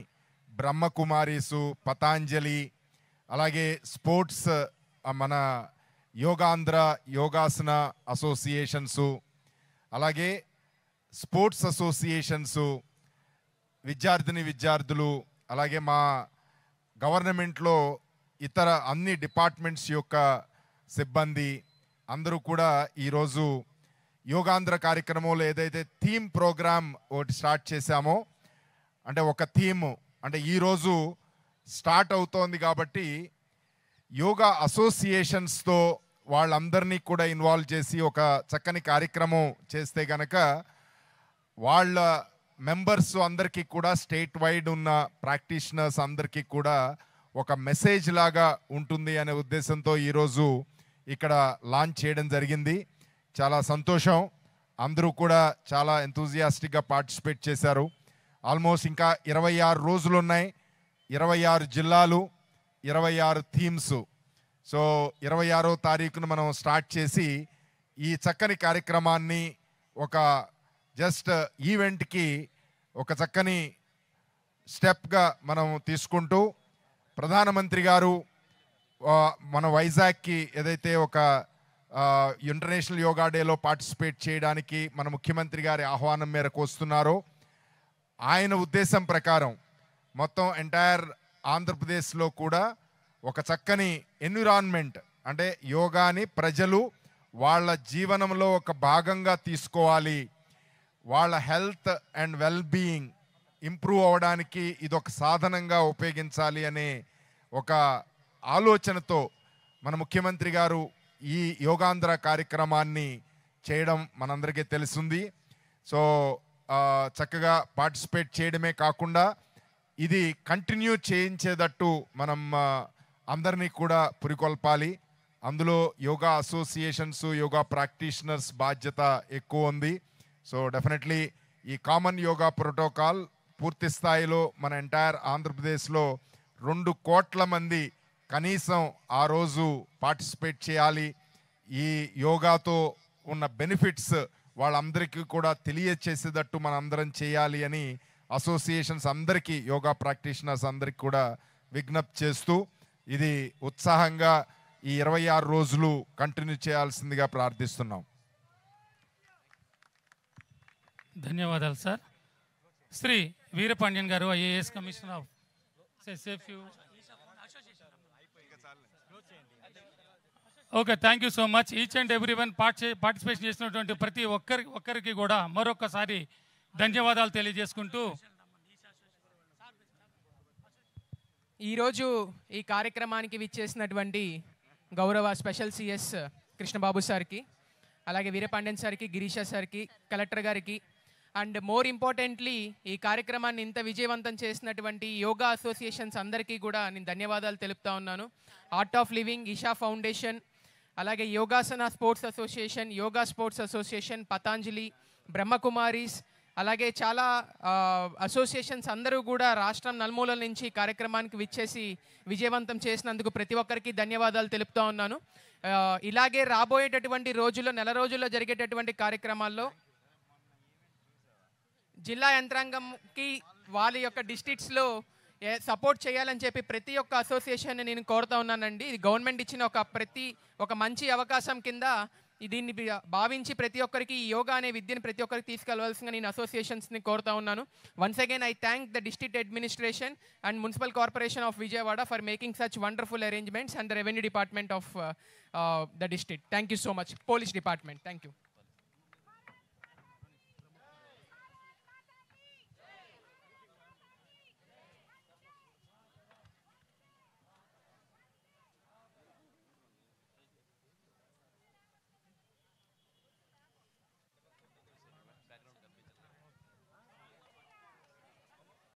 బ్రహ్మకుమారీసు, పతాంజలి, అలాగే స్పోర్ట్స్ మన యోగాంధ్ర యోగాసన అసోసియేషన్సు, అలాగే స్పోర్ట్స్ అసోసియేషన్సు, విద్యార్థులు, అలాగే మా గవర్నమెంట్లో ఇతర అన్ని డిపార్ట్మెంట్స్ యొక్క సిబ్బంది అందరూ కూడా ఈరోజు యోగాంధ్ర కార్యక్రమంలో ఏదైతే థీమ్ ప్రోగ్రామ్ ఒకటి స్టార్ట్ చేశామో, అంటే ఒక థీమ్ అంటే ఈరోజు స్టార్ట్ అవుతోంది కాబట్టి యోగా అసోసియేషన్స్తో వాళ్ళందరినీ కూడా ఇన్వాల్వ్ చేసి ఒక చక్కని కార్యక్రమం చేస్తే గనక వాళ్ళ మెంబర్స్ అందరికీ కూడా స్టేట్ వైడ్ ఉన్న ప్రాక్టీషనర్స్ అందరికీ కూడా ఒక మెసేజ్ లాగా ఉంటుంది అనే ఉద్దేశంతో ఈరోజు ఇక్కడ లాంచ్ చేయడం జరిగింది. చాలా సంతోషం. అందరూ కూడా చాలా ఎంతూజియాస్టిక్గా పార్టిసిపేట్ చేశారు. ఆల్మోస్ట్ ఇంకా 26 రోజులు ఉన్నాయి, 26 జిల్లాలు, 26 థీమ్స్. సో 26వ తారీఖున మనం స్టార్ట్ చేసి ఈ చక్కని కార్యక్రమాన్ని ఒక జస్ట్ ఈవెంట్కి ఒక చక్కని స్టెప్గా మనం తీసుకుంటూ, ప్రధానమంత్రి గారు మన వైజాగ్కి ఏదైతే ఒక ఇంటర్నేషనల్ యోగా డేలో పార్టిసిపేట్ చేయడానికి మన ముఖ్యమంత్రి గారి ఆహ్వానం మేరకు వస్తున్నారో, ఆయన ఉద్దేశం ప్రకారం మొత్తం ఎంటైర్ ఆంధ్రప్రదేశ్లో కూడా ఒక చక్కని ఎన్విరాన్మెంట్, అంటే యోగాని ప్రజలు వాళ్ళ జీవనంలో ఒక భాగంగా తీసుకోవాలి, వాళ్ళ health and well being improve అవ్వడానికి ఇదొక సాధనంగా ఉపయోగించాలి అనే ఒక ఆలోచనతో మన ముఖ్యమంత్రి గారు ఈ యోగాంధ్ర కార్యక్రమాన్ని చేయడం మనందరికీ తెలుస్తుంది. సో చక్కగా పార్టిసిపేట్ చేయడమే కాకుండా ఇది కంటిన్యూ చేయించేటట్టు మనం అందరినీ కూడా పురికొల్పాలి. అందులో యోగా అసోసియేషన్స్, యోగా ప్రాక్టీషనర్స్ బాధ్యత ఎక్కువ ఉంది. సో డెఫినెట్లీ ఈ కామన్ యోగా ప్రోటోకాల్ పూర్తి స్థాయిలో మన ఎంటైర్ ఆంధ్రప్రదేశ్లో 2 కోట్ల మంది కనీసం ఆ రోజు పార్టిసిపేట్ చేయాలి. ఈ యోగాతో ఉన్న బెనిఫిట్స్ వాళ్ళందరికీ కూడా తెలియచేసేటట్టు మనం అందరం చేయాలి అని అసోసియేషన్స్ అందరికీ, యోగా ప్రాక్టీషనర్స్ అందరికీ కూడా విజ్ఞప్తి చేస్తూ ఇది ఉత్సాహంగా ఈ 26 రోజులు కంటిన్యూ చేయాల్సిందిగా ప్రార్థిస్తున్నాం. ధన్యవాదాలు సార్. శ్రీ వీరపాండ్యన్ గారు, ఐఏఎస్ కమిషనర్ ఆఫ్ సేఫ్యూ. Okay, thank you so much. Each and every one participation చేసినటువంటి ప్రతి ఒక్కరికి కూడా మరొకసారి ధన్యవాదాలు తెలియజేసుకుంటూ, ఈరోజు ఈ కార్యక్రమానికి విచ్చేసినటువంటి గౌరవ స్పెషల్ సిఎస్ కృష్ణబాబు సార్కి, అలాగే వీరపాండ్యన్ సార్కి, గిరీష సార్కి, కలెక్టర్ గారికి, అండ్ మోర్ ఇంపార్టెంట్లీ ఈ కార్యక్రమాన్ని ఇంత విజయవంతం చేసినటువంటి యోగా అసోసియేషన్స్ అందరికీ కూడా నేను ధన్యవాదాలు తెలుపుతా ఉన్నాను. Art of living, Isha foundation, అలాగే yogasana sports association, yoga sports association, Patanjali, Brahmakumaris, అలాగే చాలా అసోసియేషన్స్ అందరూ కూడా రాష్ట్రం నలుమూలల నుంచి కార్యక్రమానికి విచ్చేసి విజయవంతం చేసినందుకు ప్రతి ఒక్కరికి ధన్యవాదాలు తెలుపుతూ ఉన్నాను. ఇలాగే రాబోయేటటువంటి రోజుల్లో, నెల రోజుల్లో జరిగేటటువంటి కార్యక్రమాల్లో జిల్లా యంత్రాంగంకి వాళ్ళ యొక్క డిస్ట్రిక్ట్స్లో సపోర్ట్ చేయాలని చెప్పి ప్రతి ఒక్క అసోసియేషన్ నేను కోరుతా ఉన్నానండి. ఇది గవర్నమెంట్ ఇచ్చిన ఒక మంచి అవకాశం కింద దీన్ని భావించి ప్రతి ఒక్కరికి ఈ యోగా అనే విద్యను ప్రతి ఒక్కరికి తీసుకెళ్లవలసిందిగా నేను అసోసియేషన్స్ని కోరుతా ఉన్నాను. Once again I thank the district administration and municipal corporation of Vijayawada for making such wonderful arrangements and the revenue department of the district. Thank you so much. Police department, thank you.